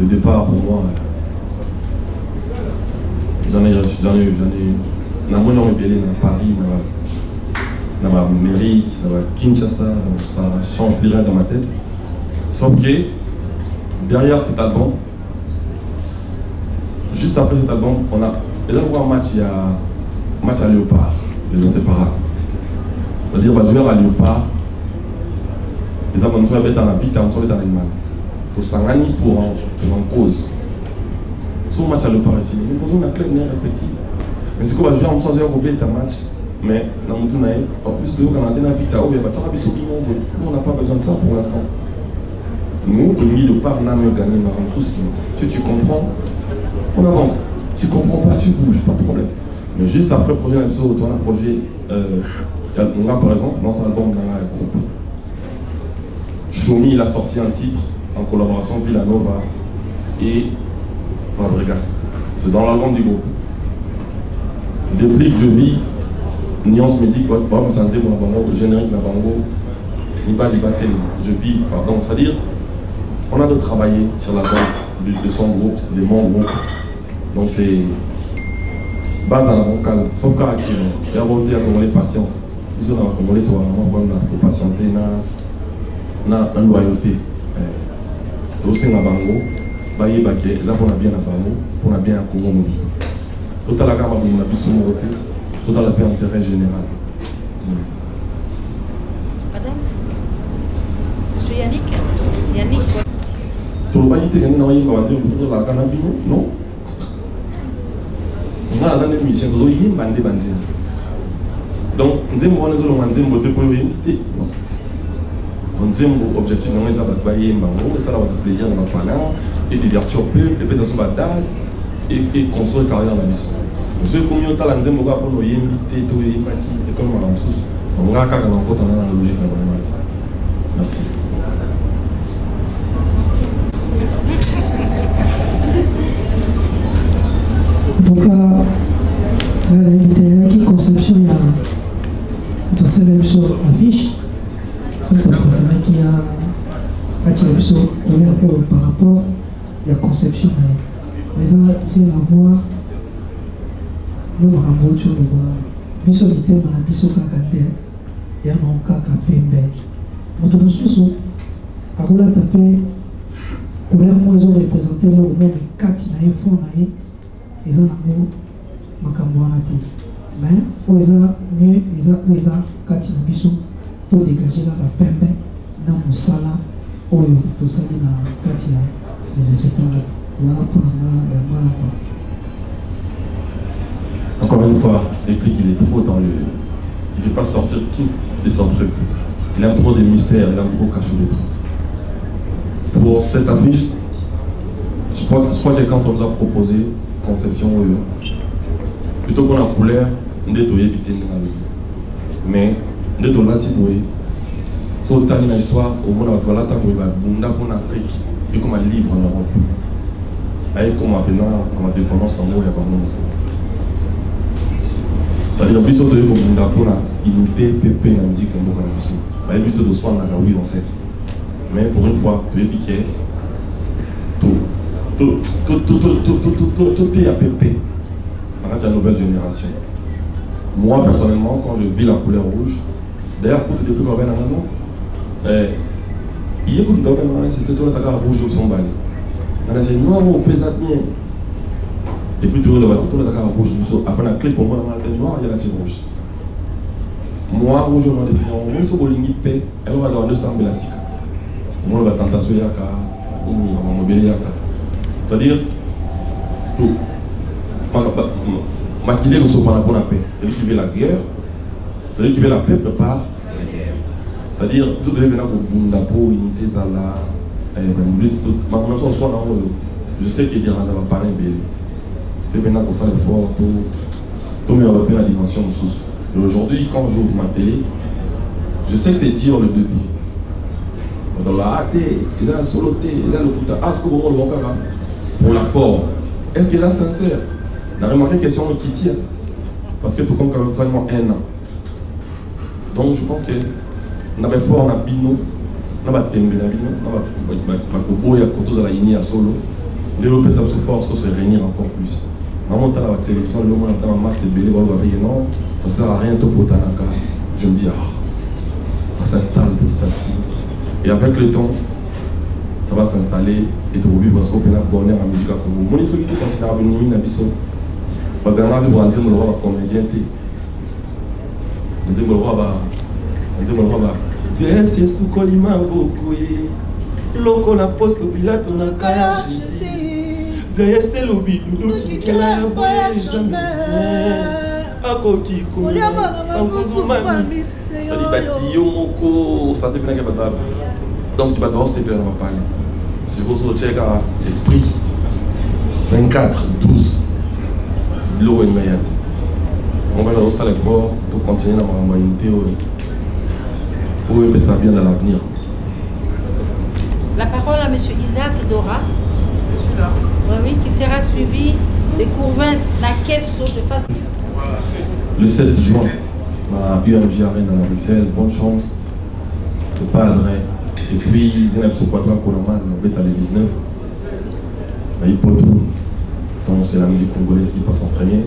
Le départ pour moi, j'en ai, dans mon nom rebellé dans Paris, dans l'Amérique, dans Kinshasa, donc ça change plus rien dans ma tête. Sauf que derrière cet album, juste après cet album, on a un match, il y a un match à Léopard, les inséparables. C'est-à-dire qu'on va jouer à Léopard, les hommes vont jouer dans la vie, on va jouer dans l'animal. Pour s'engager pour en cause. Ce match à Léopard ici, nous avons une clé respective. Mais c'est qu'on va jouer en changeant un match, mais dans le monde, en plus de qu'on a une vie, nous on n'a pas besoin de ça pour l'instant. Nous, qui mis le par n'a mieux gagné, si tu comprends, on avance. Si tu comprends pas, tu bouges, pas de problème. Mais juste après le projet, on a un projet, on a par exemple, dans cet album, dans un groupe. Choumi, il a sorti un titre en collaboration avec Villanova et Fabregas. C'est dans l'album du groupe. Depuis que je vis, Nuance Musique, le générique Nabango, je vis, pardon, c'est-à-dire, on a de travailler sur l'album de son groupe, des membres. Donc c'est base dans la banque calme, sauf caractère. Il y a voté à Congolais patience. Ils ont Congolais, toi, on va patienter, na loyauté. Tout c'est na bango, baye baké, là on a bien na bango, on a bien à Congo. Tout à la gamme on a bien son voté, tout à la paix intérêt général. Madame, Monsieur Yannick. Tout le monde est gagné dans la cannabis, non? On a dans les missions, donc, nous avons un objectif de plaisir et de divertir peu, de faire sur la date et construire carrière dans la mission. Monsieur, comme nous avons dit, nous avons invité tout et comme on a on a encore dans la logique. Merci. Donc, la qui conception, il y a dans cette affiche, comme tu as confirmé qu'il y a colère par rapport à la conception. Mais ça, c'est la voir, nous avons un peu de biso litema na biso kaka te ya na kaka pembe moto mosusu akolata mpe couleur mo ezorepresente eloko moko kati na ye fond na ye eza nango makambo wana te mais oyo eza mieux eza oyo eza kati na biso todégage kaka pembe na mosala oyo tosali na kati ya les écheparades wana mpona nga ya malako. Encore une fois, l'explique, il est trop dans le... Il ne peut pas sortir tout de son truc. Il aime trop des mystères, il aime trop cacher des trucs. Pour cette affiche, je crois que quand on nous a proposé conception, plutôt qu'on a couleur, on est toyé du tenir avec lui. Mais, on est toyé du tenir. Si on a une histoire, au moins on va en Afrique, et comme libre en Europe. Et comme on a dépendance en Europe, il n'y a pas de monde. C'est-à-dire que si on a une unité, PP, la musique, on a une musique de soi, oui, on sait. Mais pour une fois, tu es piqué, tout est à PP. Dans la nouvelle génération. Moi, personnellement, quand je vis la couleur rouge, d'ailleurs, quand tu es plus grand, il y a une domaine, c'était tout le temps rouge au son balai. C'est noir au pesant bien. Et puis tout le temps rouge, après la clé pour moi, dans la noir, il y a la tire rouge. Moi, rouge, on a des pions, on se voit une paix, elle va avoir 200 000 asiques. Moi, on va tentation yaka, on va mobiler yaka. C'est-à-dire, tout. Maquiller le souvent pour la paix. C'est lui qui veut la guerre, c'est lui qui veut la paix, prépare la guerre. C'est-à-dire, tout le monde a une peau, unité, zala, je sais qu'il y a des gens qui vont parler de tu es maintenant comme ça le fort, tout met en la dimension de sous. Et aujourd'hui, quand j'ouvre ma télé, je sais que c'est dur le début. Dans la AT, ils ont un solo T, ils ont le coup de pour la forme. Est-ce qu'ils sont sincères? On a remarqué une question qui tient. Parce que tout compte quand même seulement 1 an. Donc je pense que on avait fort, on a bino, on a tembe, on a bino, on a koto à la ini à solo. Les Européens savent se force, se réunir encore plus. Dans mon temps, la télévision, le monde a un masse de bébé, non, ça sert à rien tout pour Tanaka. je me dis, ah, ça s'installe petit à petit. Et avec le temps, ça va s'installer et tu vas parce qu'on peut bonheur en musique à Congo. Mon histoire qui continue à venir à Bissau. Je vais vous dire que je suis comédien. Je vais vous dire que je suis sous colima beaucoup. Loko na poste Pilato na kaya Jésus. Veillez c'est l'oubli, nous qui la voyez jamais. Akoki ko. Akozumami. Ça dit bati yo moko, ça te bien que donc tu vas devoir se plaire dans ma parler. Si vous checkez l'esprit 24, 12, l'eau est meilleure. On va leur faire l'effort pour continuer dans ma humanité pour que ça bien dans l'avenir. La parole à M. Isaac Dora, oui, qui sera suivi de Courvin Nakesso de face. Le 7 juin, à UMG Arena à Bruxelles, bonne chance, le padre. Et puis, il y a un quadra Koloman, on va aller 19. Il peut tout. Donc, c'est la musique congolaise qui passe en premier.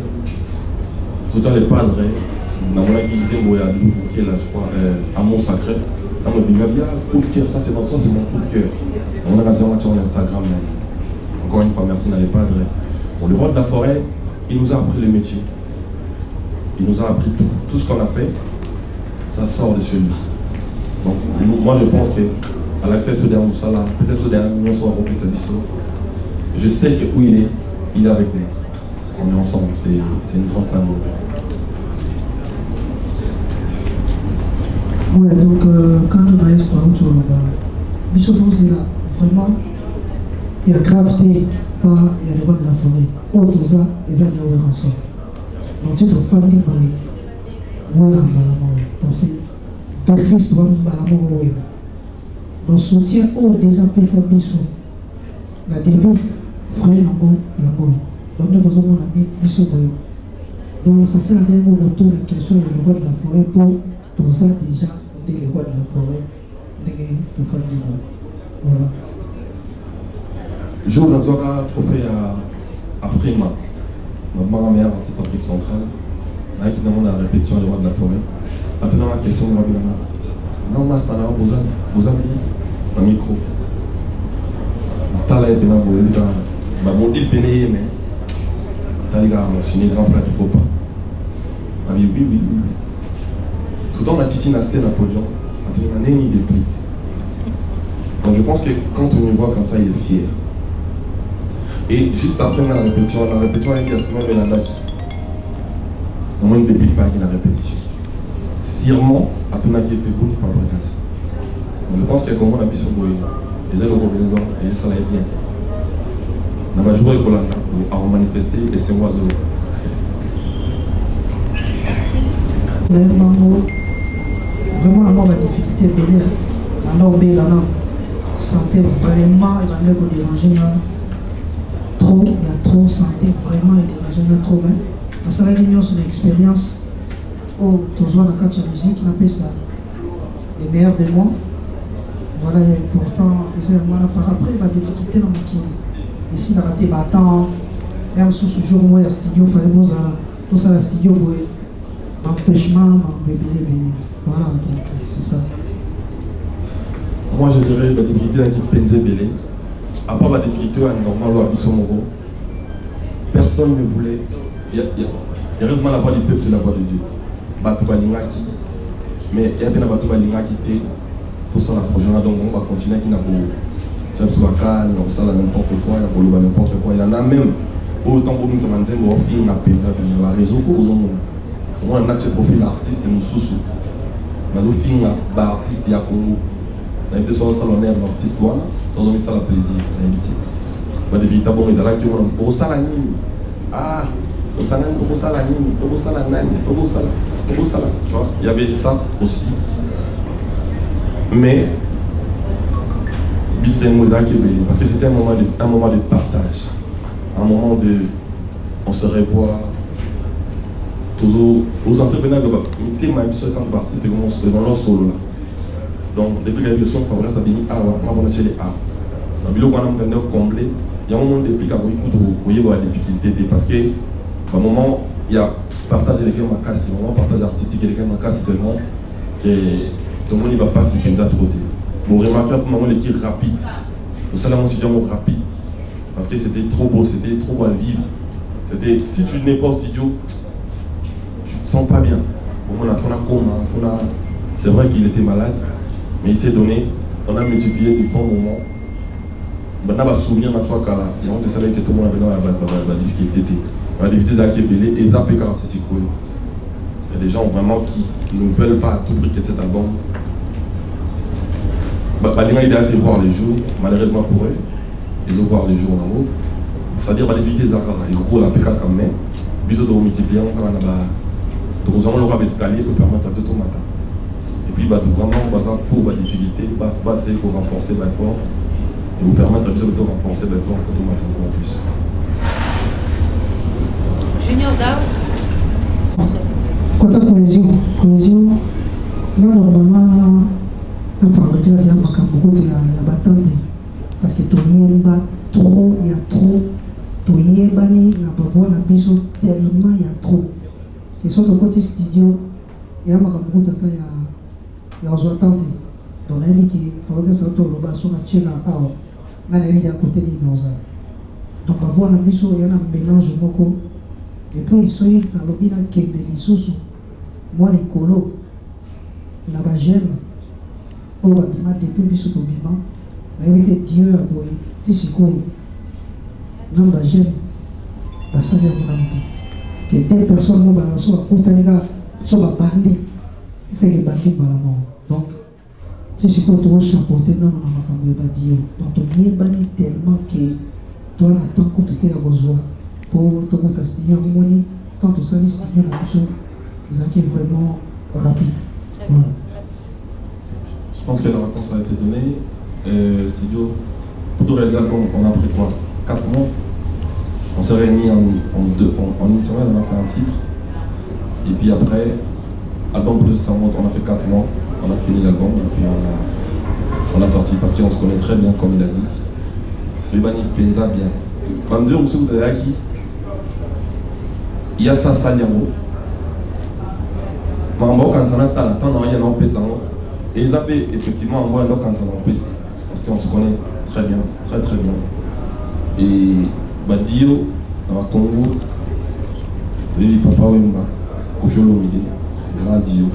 Surtout les padres, on a qui est là, je crois, Amour Sacré. On me dit, coup de cœur, ça c'est mon coup de cœur. On a raison sur Instagram. Encore une fois, merci à les padres. Bon, le roi de la forêt, il nous a appris le métier. Il nous a appris tout. Tout ce qu'on a fait, ça sort de chez lui. Donc, moi je pense que à l'accès de ce dernier Moussala, peut-être que ce dernier nous soit rempli sa vie. Je sais que où il est avec nous. On est ensemble, c'est une grande famille. Ouais, donc quand le maestro a autour là-bas, Bishop est là, vraiment, il y a gravité, pas il y a les rois de la forêt. Autres ça, ils ont des rançons. Donc tu te fais des bruits, moi dans donc c'est ton fils doit me donc soutien haut déjà fait sa Bishop. La début, frère Yango, donc nous avons mon ami Bishop. Donc ça sert à rien au retour la question il y a le roi de la forêt pour tout ça déjà. Les rois de la forêt, les femmes du roi. Voilà. Jour dans un trophée à Frima, ma mère artiste d'Afrique centrale, avec qui nous avons la répétition des rois de la forêt. Maintenant, la question de Rabinana. Non, mais c'est un Bozan, un micro. Tala est bien envoyé, mon île pénée, mais t'as les gars, c'est une grande pratique, il ne faut pas. Oui. Surtout la petite scène à podium, on a une déplique. Donc je pense que quand on me voit comme ça, il est fier. Et juste après la répétition avec la semaine de la Naki, on ne déplique pas avec la répétition. Sirement, à tout n'a qui est bon, Fabregas. Donc je pense que comme on a vu sur les ailes au combinaison, et ça l'est bien. On va jouer avec Colanda, on va manifester et c'est moi zéro. Vraiment, la difficulté de l'air. La santé vraiment, il va nous déranger trop, il y a trop santé, vraiment, il dérange trop bien. Ça sera une sur l'expérience où tu vois dans la musique, on appelle ça les meilleurs des mois. Voilà, pourtant, par après, il va difficulté dans le qui. Ici, il a raté, attends, il y a un sous-jour, moi, il y a un studio, il fallait tout ça, le studio, empêchement, bébé. Voilà, donc c'est ça. Moi je dirais la difficulté qui pense belé. À part la difficulté normale à Bissomoro, personne ne voulait. Il y a heureusement la voix du peuple, c'est la voix de Dieu. Batouba Lingaki, mais il y a bien Batouba Lingaki, tout ça la prochaine, donc on va continuer qui n'a pas. James Wakal, on ça n'importe quoi, il y a n'importe quoi. Il y en a même autant pour nous, ça m'a dit, on va finir la peine, il y a la raison pour nous. Moi, on a ce profil artiste de Moussoussou. Mais au film, l'artiste de Congo. On a été sur le salonnaire de l'artiste, on a mis ça le plaisir, on a invité. On a des véritables bons, ils ont dit, on a dit, ah, on a dit, tu vois, il y avait ça aussi. Mais, parce que c'était un moment de partage, un moment de, on se revoit. Aux entrepreneurs, je suis un artiste devant leur solo. Donc, depuis que j'ai vu le son, quand ça dit ah, on va chez les A. Il y a un moment depuis qu'il y a des difficultés parce que, à un moment, il y a partagé les films à casse, il y a un moment partage artistique et les films à casse tellement, que tout le monde ne va pas s'y pendre trop. Bon, remarquez pour moi l'équipe rapide. Tout ça, là, mon studio rapide. Parce que c'était trop beau, c'était trop beau à vivre. Si tu n'es pas au studio, tu ne te sens pas bien. On a coma, c'est vrai qu'il était malade, mais il s'est donné. On a multiplié de bons moments. Maintenant, on va se souvenir de la fois il y a un de ça que tout le monde avait dans la difficulté. La difficulté d'accueillir et ça peut garantir. Il y a des gens vraiment qui ne veulent pas à tout prix que cet album. Il a été voir les jours, malheureusement pour eux. Ils ont voir les jours en haut. C'est-à-dire que les difficultés, ils ont la PK quand même. Ils ont multiplié, on a le roi escalier pour permettre à tout le matin. Et puis, vraiment, pour la difficulté, c'est pour renforcer l'effort et vous permettre de renforcer l'effort pour tout le matin encore plus. Junior Dao. Côté cohésion, là, normalement, enfin, il y a beaucoup de battante. Parce que il y a trop, il y a tellement, il y a trop. Et sur le côté studio, il y a beaucoup de temps, il y a attente. Donc, il faut que ça soit le bas sur la chaîne à Ao. Il y a côté de nos arts. Donc, on va voir il y a un mélange beaucoup. Et puis, il y a dans le bilan qui est délicieux. Moi, les colos, la bagène, au bâtiment depuis le sous bâtiment, l'invité Dieu a boyé, Tichiko, non, bagène, la salle à mon dit. Que telle personne nous va soit Outalega, soit bandé, c'est les bandits par la mort. Donc, Tichiko, tu vas chapeauter, non, on va dire. Donc, tu viens banni tellement que toi, attends que tu t'es à besoin. Pour ton compte à Stignon, quand tu sais Stignon, vous êtes vraiment rapide. Voilà. Je pense que la réponse a été donnée. Studio, pour tout réaliser l'album, on a pris quoi 4 mois. On s'est réunis en une semaine, on a fait un titre. Et puis après, album plus ça monte, on a fait 4 mois, on a fini l'album et puis on a sorti parce qu'on se connaît très bien comme il a dit. Fibani Penza bien. Bandé, vous avez acquis. Il y a ça, Saliamo. Mambo, quand on a ça, il y a un peu ça. Et ils avaient effectivement un bon quand on a un parce qu'on se connaît très bien, très bien. Et Badio, dans le Congo, Papa Wemba, Kofi Olomide, grand Dio.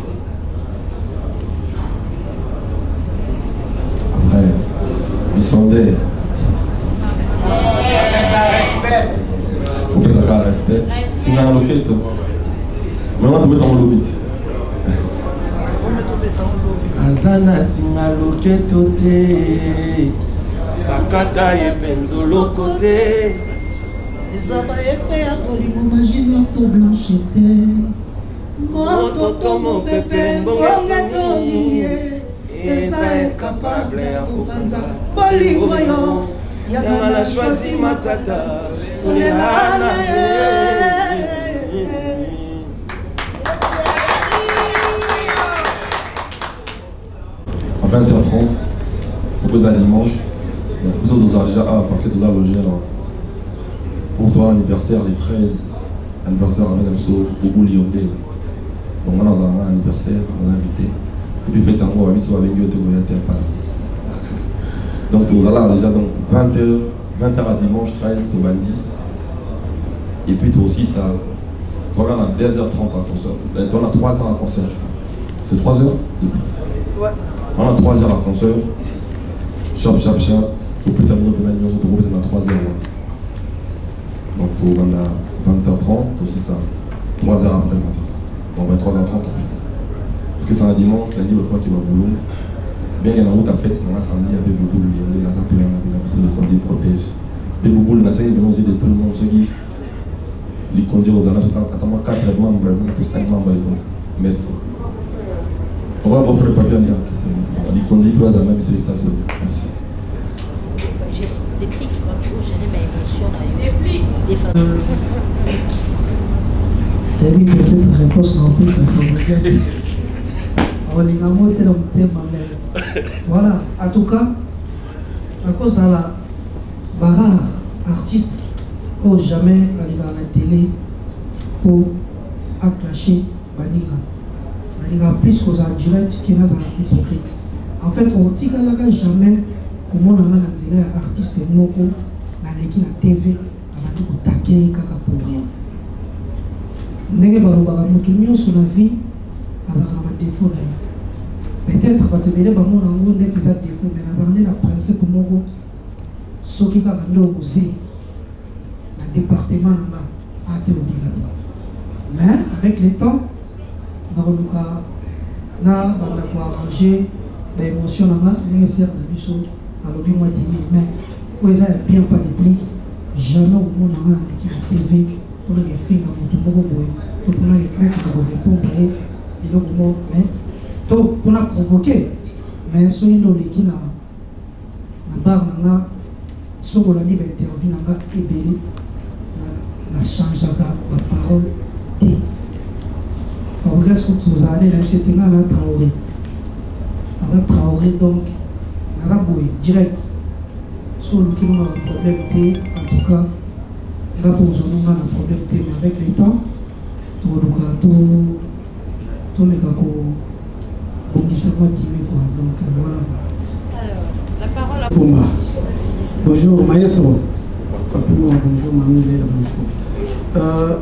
Après, ils sont des. Vous pouvez avoir respect. Si vous avez un loquette, maintenant tu peux tomber au bit. Azana singa loketo te Bakata ye benzo lokote Ezaba efe ya kolingo majino to blanchete Mototo mo pepe mbonga tomiye Eza incapable ya kupanza bolingo yo Yamala choisi matata Tolelana À 20h30, propose un dimanche. Vous autres déjà parce que tu as logé pour toi anniversaire les 13 anniversaire à Menamso Boubou Lyondé. Donc on a un anniversaire, on a invité. Et puis fait un mot à Misso avec Dieu te voyait pas. Donc tu as déjà donc 20h à dimanche 13 tu bandi. Et puis toi aussi ça. Toi on a 2h30 à concert. On a 3 heures à concert je crois. C'est 3 heures depuis. Ouais. On a 3 heures à concert. Chop. Au plus ça nous donne une autre groupe, c'est dans 3 heures. Donc pour 20h30, aussi ça. 3 heures après 20h. Donc 23h30 on finit. Parce que c'est un dimanche, lundi l'autre fois qui va au boulot. Bien qu'il y a une route à fête, c'est dans l'assemblée avec le boulot, il y a des appels à la parce que le conduit protège. Et le boulot, c'est une aux yeux de tout le monde, ceux qui les conduisent aux annonces, attends-moi 4 membres, pour 5 membres les conduisent. Merci. On va offrir le papier à lire. Les conduits doivent aller même sur les sables. Merci. J'ai des clics qui m'ont géré mes émotions. Des familles. Il y a eu peut-être réponse en plus à Fabrikas. On les a montés dans le thème, mais voilà. En tout cas, à cause de la barre artiste, pour jamais aller dans la télé pour acclacher Baninga. il y a plus que ça direct qui est hypocrite. En fait, on dit qu'il n'y a jamais comment on a un artiste moko na leki na TV abandi kotake kaka pour rien. Ndenge balobaka moto nyonso na vie azalaka na badefo na ye. Peut-être bato ebele bamona yango ndeti eza défaut, mais nazala nde na principe moko soki kaka nde okozeli na département na nga ate obika te. Mais avec le temps nakoluka na banda koarranger l'émotion là-bas, les serres de biso, alors bien moi dimi, mais où est-ce bien pas de plic, jamais au monde on a l'équipe de TV pour les filles dans tout monde boy, tout pour les mecs qui doivent répondre et le moment, mais tout pour la provoquer, mais sur une autre l'équipe na barre na sur la libre interview na et belé na change la parole t. Faut rester que vous allez là, c'était là la Traoré. On va Traoré donc, on va bouiller direct. Sur le qui a un problème T, en tout cas, on va poser un problème T, mais avec les temps, tout mes gars, on dit ça va dîner quoi. Donc voilà. Alors, la parole à Pumba. Bonjour Maestro. Bonjour Mamie Léla, bonjour.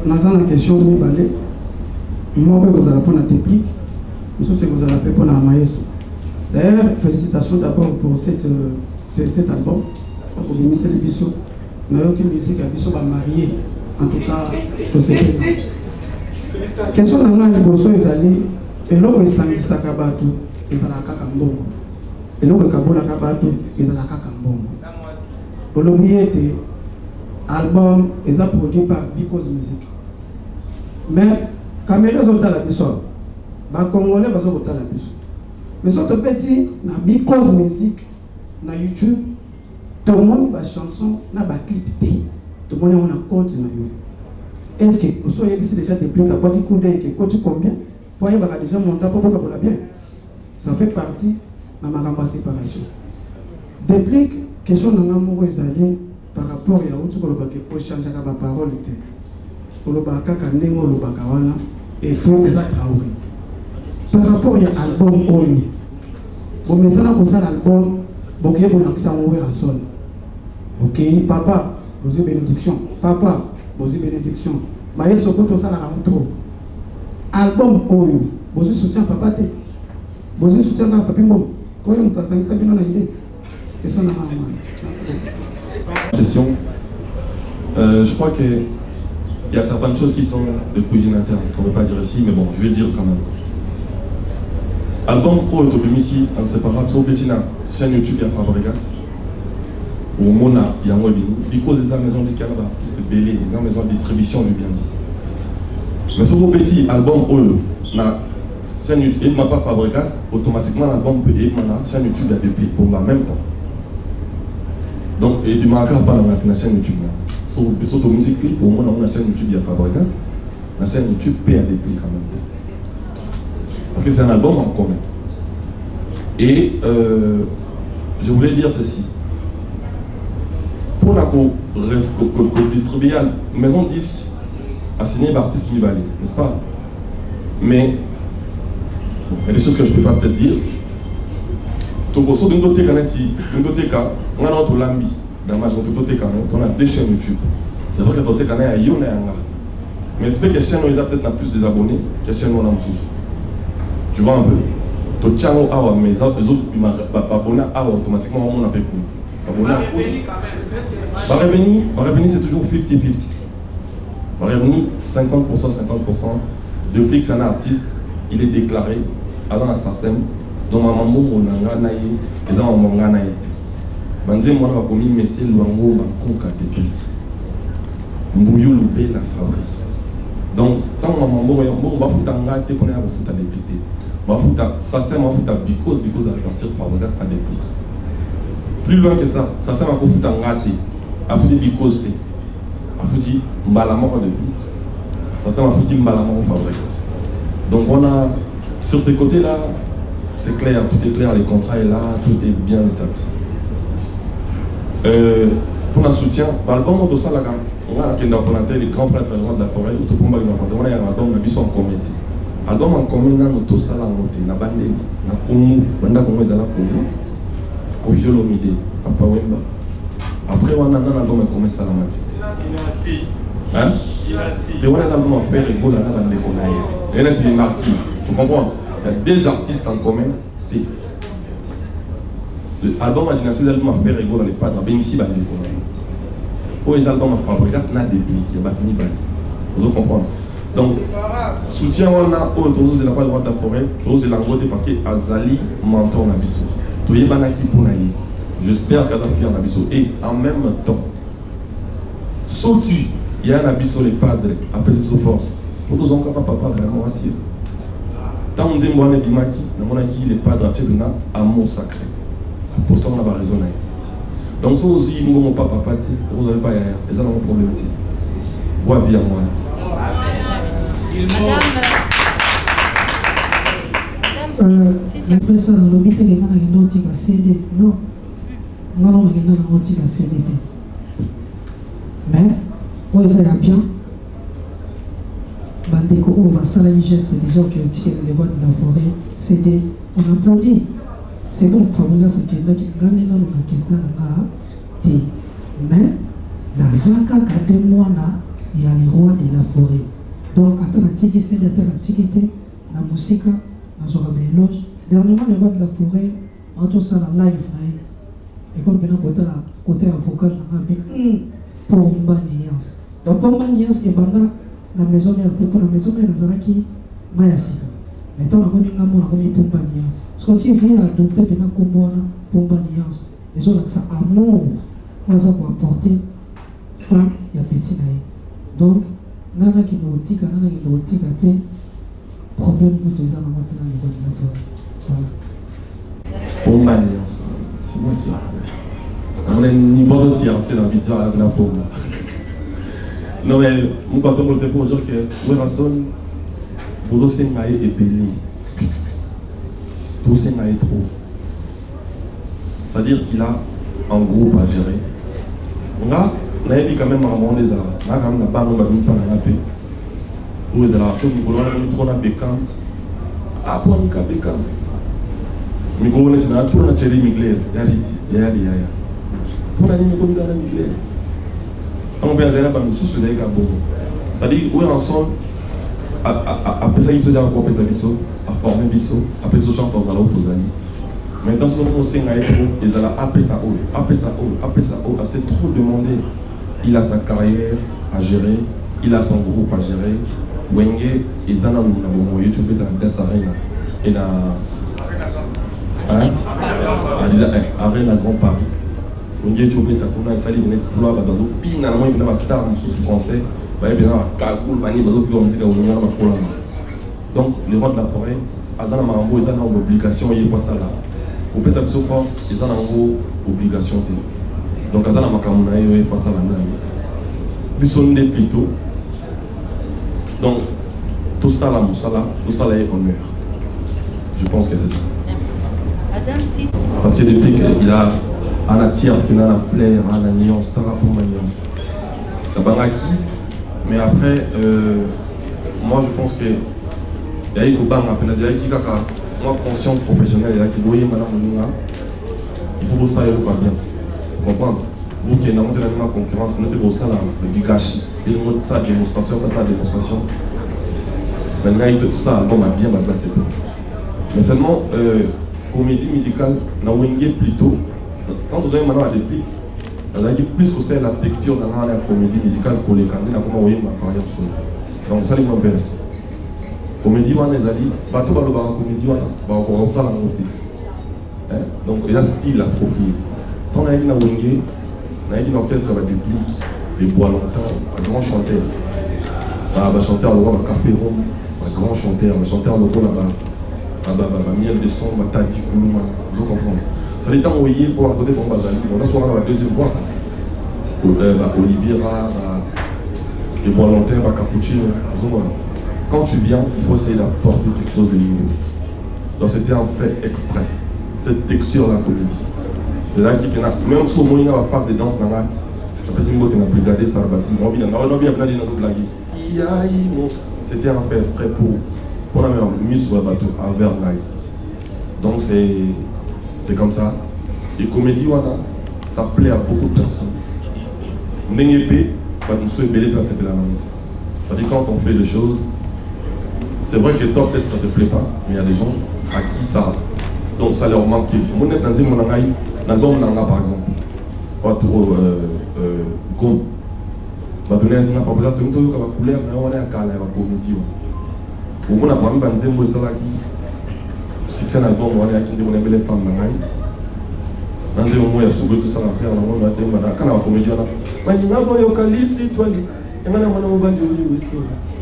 Dans la question de Balé, moi vous allez répondre à technique, nous c'est que vous allez répondre à Maestro. D'ailleurs, félicitations d'abord pour cet album. Donc, vous avez mis Bisso. Nous avons une musique à Bisso va marier. En tout cas, pour ce qui est. Question de la Bisso, ils allaient. Et là, ils s'en disent à Kabatou, ils allaient à Kakambongo. Et là, ils Kabola Kabatou, ils allaient à Kakambongo. L'oublié était album, ils ont produit par Because Music. Mais, caméra sont à la Bisso. Les Congolais sont à la Bisso. Mais ce que petit, na Because Music, na YouTube, tout le monde a chanson, na ba clip tout le monde a un compte na yo. Est-ce que vous savez déjà des plans à quoi qui coûte et qui coûte combien? Pour y avoir déjà monté pour voir la bien. Ça fait partie de ma séparation. Depuis question de l'amour israélien par rapport à où tu peux le changer la parole pour le baka kanengo le bakawana et pour les Traoré. Par rapport à l'album Oyo, bon mais ça n'a pas ça l'album, bon qui est bon accès à ouvrir en sol. Ok, papa, vous avez bénédiction. Papa, vous avez bénédiction. Mais il faut que ça n'a trop. Album Oyo, vous avez soutien papa te, vous avez soutien à papi bon. Pour nous, ça n'a pas idée. Question n'a pas. Question. Je crois que il y a certaines choses qui sont de cuisine interne, qu'on ne peut pas dire ici, mais bon, je vais le dire quand même. Album Pro est ici inséparable sur la chaîne YouTube de Fabregas ou Mona Yangoibini, because c'est la maison de disque d'artiste Bélé, la maison de distribution du bien dit. Mais sur vos petits albums Oyo, la chaîne YouTube et ma part Fabregas, automatiquement l'album peut être la chaîne YouTube a des clips pour en même temps. Donc, et du marqueur pas dans la chaîne YouTube là. Sur ton musique clip, au moins dans la chaîne YouTube de Fabregas, la chaîne YouTube peut avoir des clips en même temps. Parce que c'est un album en commun. Et je voulais dire ceci. Pour la distribuer la maison de disque a signé l'artiste Nibali, n'est-ce pas? Mais il y a des choses que je ne peux pas peut-être dire. On a notre lambi dans ma on a deux chaînes YouTube. C'est vrai que notre canal a Yona Yanga. Mais c'est que les chaînes ont peut-être plus d'abonnés que les chaînes où on a un sous. Tu vois un peu. Ton channel a mais les autres abonnés a automatiquement on a payé pour nous. Barabeni c'est toujours 50-50. Barabeni 50%, 50%. Depuis que c'est un artiste, il est déclaré avant la SACEM. Dans ma maman, on a gagné, les gens ont gagné. Bandé, moi, on a commis Messie Luango, Bancoka, Déplique. Mbouyou Loubé, la Fabrice. Donc, quand ma maman, on va foutre un gars, on va foutre un dépliqué. On va foutre SACEM, on va foutre because à partir de Fabregas, à déplique. Plus loin que ça, SACEM va foutre un gars, à foutre because, à foutre Mbalama, à déplique. SACEM va foutre Mbalama, à Fabregas. Donc, on a, sur ces côtés-là, c'est clair, tout est clair, les contrats est là, tout est bien établi. Pour un soutien, l'album de ça, on a les grands prêtres de la forêt, tout le monde a un album, on a mis en comité. album en commun na to sala ngote na bandeli na Congo banda Congo ezala Congo Koffi Olomide Papa Wemba après on a un album en commun salamati hein et on a un album à faire rigolo na bande konaye et là tu les marquis tu comprends il y a deux artistes en commun l'album a dynastie album à faire rigolo les padres ben ici bande konaye oh les albums à Fabrikas na déplique il y a batini bani vous comprenez. Donc, soutien on a au Tozo de la pas droit de la forêt, Tozo de la route parce que Azali mentor Nabiso. Toye banaki pour naïe. J'espère qu'Azali fait un Nabiso. Et en même temps, sauf il y a un Nabiso les padres, après cette force. Pour tous encore papa vraiment assis. Tant on dit moi les bimaki, na mon aki les padres à mon sacré. Pour ça on a pas raison. Donc ça aussi nous mon papa pati, vous avez pas les gens ont un problème petit. Bois vie à moi. Après ça, dans le but, on a CD. Non, on a CD. Mais, pour ça, il y a bien. Bandeko, on va saluer les gestes des gens qui ont tiré les voix de la forêt. CD, on applaudit. C'est bon, Fabrikas, c'est quelqu'un qui gagne dans le quelqu'un. Mais, dans un cas, quand il y a les rois de la forêt. Donc, attends, la musique, la éloge. Dernièrement, les rois de la forêt, on a ça en live. Et comme on a côté avocat, on a dit Pomba Niance. Donc, Pomba Niance, et pendant la maison mère, pour la maison mère, on a dit Mayasika. Maintenant, on a mis Pomba Niance. Ce qu'on dit, vient adopter Pomba Niance. Et on a ça amour. On a ça pour apporter femme et petit naïf. Donc, nana qui nous tika, nana qui nous tika, problème pour tous les gens maintenant au niveau de la forêt. Pomba Niance, c'est moi qui on a un niveau de tir, c'est dans l'habitude avec la Pomba. Non mais, nous partons c'est pour dire que Werrason, Bozo Sengaye est béni. Tout Sengaye trop. C'est-à-dire qu'il a un groupe à gérer. On a dit quand même à un moment des arts. On a quand même la barre, on va venir par la paix. Où les arts, ceux qui veulent trop na Bekam. Ah, pour nous, Bekam. Mais quand on est dans la tour, on a tiré Migler. Il y a dit, pour la ligne, on a dit Migler. On peut aller là-bas, nous sommes sur les gars. C'est-à-dire, où est ensemble, après ça, il faut dire encore après ça, à former Bisso, après ça, chance aux allots aux amis. Maintenant, ce qu'on sait, ils ont appelé ça haut, c'est trop demandé. Il a sa carrière à gérer, il a son groupe à gérer. Wenge, ils ont un YouTube dans la Arena. Et dans Arena Grand Paris. Wenge, YouTube est à Kuna, il exploit, il a un star français, il a un donc, les rois de la forêt, ils ont une obligation, ils ont ça là. Pour faire sa force, ils ont une obligation. Donc, ils ont une obligation. Ils sont des plutôt. Donc, tout ça là, tout ça là est honneur. Je pense que c'est ça. Merci. Adam, si. Parce que depuis qu'il a un tierce, il a un flair, un nuance, il a pour ma nuance. Il a un acquis. Mais après, moi je pense que il y a eu moi conscience professionnelle, il faut que ça aille bien. Vous comprenez? Vous qui êtes dans la concurrence, nous devons ça du gâchis. Et nous ça démonstration, ça démonstration. Maintenant, tout ça, on a bien placé. Mais seulement, comédie musicale, on a plutôt. Quand vous avez maintenant la réplique, on a dit plus que c'est la texture dans la comédie musicale que les candidats, comment vous voyez ma carrière. Donc, ça, c'est l'inverse. Comédie, on a dit, bateau, on a comédie, on a ça la montée. Donc, il y a ce style approprié. Quand on a dit, on a dit l'orchestre va déplique, les bois longtemps, un grand chanteur. Un chanteur, le roi, un café rond, un grand chanteur, un chanteur, le roi, un miel de son, un tati, vous comprenez. Ça veut dire que vous voyez pour la côté de Bazali, on a souvent la deuxième voix. Oliviera, les bois longtemps, cappuccino, vous comprenez. Quand tu viens, il faut essayer d'apporter quelque chose de nouveau. Donc c'était un fait exprès. Cette texture de la comédie. De là qui même si on a la phase de danse, on a brigadé Sarbati, on a bien blagué dans toute la vie. C'était un fait exprès pour on a mis sur le bateau envers Naï. Donc c'est comme ça. Et comédie, ça plaît à beaucoup de personnes. C'est-à-dire quand on fait des choses, c'est vrai que toi peut-être ça te plaît pas, mais il y a des gens à qui ça, donc ça leur manque. Moi dans mon album par exemple, pas trop go. Bah donner un signe pour place de tout comme couleur, mais on est à Cala, la comédie. Au moins après banzembo ça là qui, c'est un album on est à qui on aime les femmes dans un moment il y a souvent tout ça à faire, on va dire quand la comédie là, mais il n'a pas eu aucun liste toi. Et maintenant, on va dire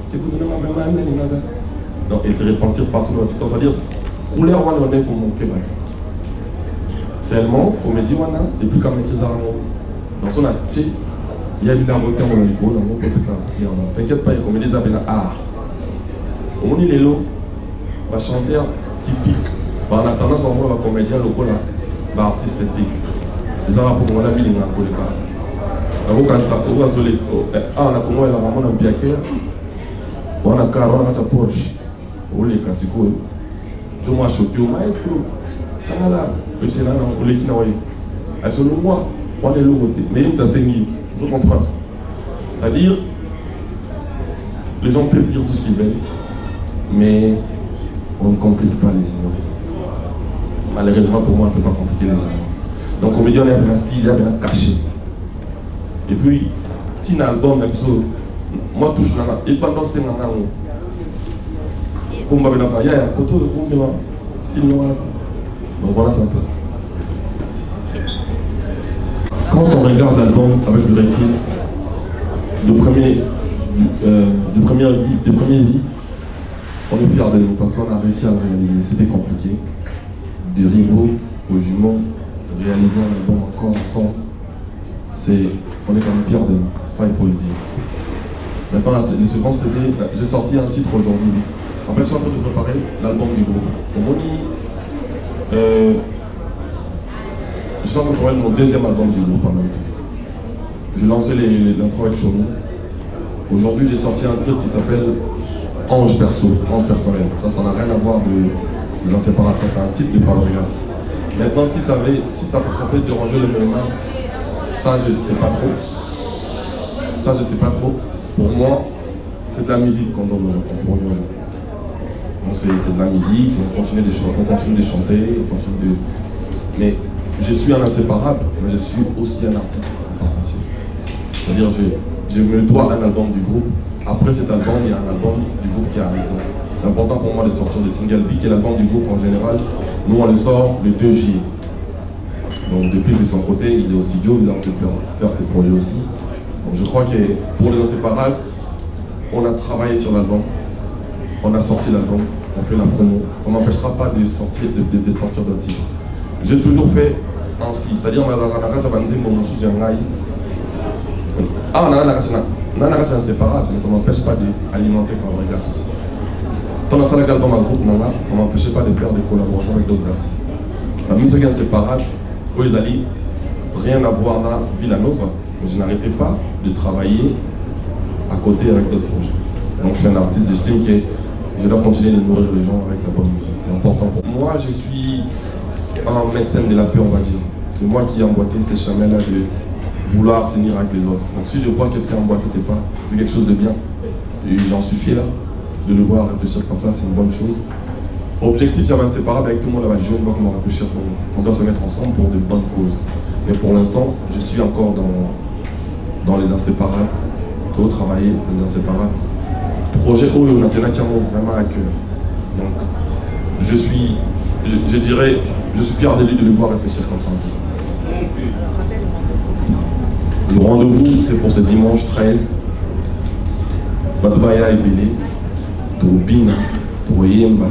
c'est pour donner ma main, donc, et se répandir partout dans le temps, c'est-à-dire, couleur, on est comme mon Québec. Seulement, comédie, on a, depuis qu'on maîtrise dans son acte, il y a une arme qui est en Ligo, on peut ça. T'inquiète pas, il y a comédie, ça s'appelle art. Au monde, il est là, un chanteur typique, en attendant, on va comédien, le artiste typique. Les arts pour moi, la ville, on a le cas. On a comment elle a ramené un piaquet, on a car, on a ta poche, on les casse quoi. Tout moi choqué au maestro, Chanala, le Sénat, on les kinawaye. Absolument moi, on est le côté, mais il y a 5 000, vous comprenez. C'est-à-dire, les gens peuvent dire tout ce qu'ils veulent, mais on ne complique pas les ignorants. Malheureusement pour moi, on ne fait pas compliquer les ignorants. Donc, comédien, il y a un style, il y a un cachet. Et puis, si un album, même ça, moi touche là, et pendant ce temps-là, pour moi, il y a un côté de style noir. Donc voilà, c'est un peu ça. Quand on regarde l'album avec du recul, de première vie, on est fiers de nous parce qu'on a réussi à le réaliser. C'était compliqué. Du rivaux au jumeau, réaliser un album encore ensemble, on est quand même fiers de nous, ça il faut le dire. Maintenant, le second CD, j'ai sorti un titre aujourd'hui. En fait, je suis en train de préparer l'album du groupe. Je suis en train de préparer mon deuxième album du groupe en même temps. J'ai lancé l'intro avec Chonou. Aujourd'hui, j'ai sorti un titre qui s'appelle Ange Perso, Ange Personnel. Ça n'a rien à voir des inséparables. C'est un titre de Fabrigas. Maintenant, si ça peut déranger le mélomane, ça je sais pas trop. Ça je sais pas trop. Pour moi, c'est de la musique qu'on donne aux gens, qu'on fournit aux gens. Donc c'est de la musique, on continue de chanter, mais je suis un inséparable, mais je suis aussi un artiste en part entière. C'est-à-dire je me dois un album du groupe. Après cet album, il y a un album du groupe qui arrive. C'est important pour moi de sortir le single B, qui est l'album du groupe en général. Nous on le sort le 2 juillet. Donc depuis de son côté, il est au studio, il a fait faire ses projets aussi. Donc je crois que pour les inséparables, on a travaillé sur l'album, on a sorti l'album, on fait la promo. Ça ne m'empêchera pas de sortir d'un titre. J'ai toujours fait ainsi, c'est-à-dire on a inséparable, mais ça ne m'empêche pas d'alimenter Fabrigas aussi. Quand on a fait l'album en groupe, ça ne m'empêchait pas de faire des collaborations avec d'autres artistes. Même ceux qui sont inséparables, eux ils allaient rien à voir là, Villanova. Je n'arrêtais pas de travailler à côté avec d'autres projets. Donc je suis un artiste, j'estime que je dois continuer de nourrir les gens avec la bonne musique. C'est important pour moi. Je suis un mécène de la paix, on va dire. C'est moi qui ai emboîté ces chemins-là de vouloir s'unir avec les autres. Donc si je vois quelqu'un emboîter ses pas, c'est quelque chose de bien. Et j'en suis fier de le voir réfléchir comme ça, c'est une bonne chose. Objectif, j'avais inséparable avec tout le monde là-bas, je dois réfléchir qu'on doit se mettre ensemble pour de bonnes causes. Mais pour l'instant, je suis encore dans les inséparables, trop travailler dans les inséparables. Projet où on a vraiment à cœur. Donc, je suis fier de lui de le voir réfléchir comme ça. Le rendez-vous, c'est pour ce dimanche 13. Batbaya et Bélé, Toubina, Toyemba,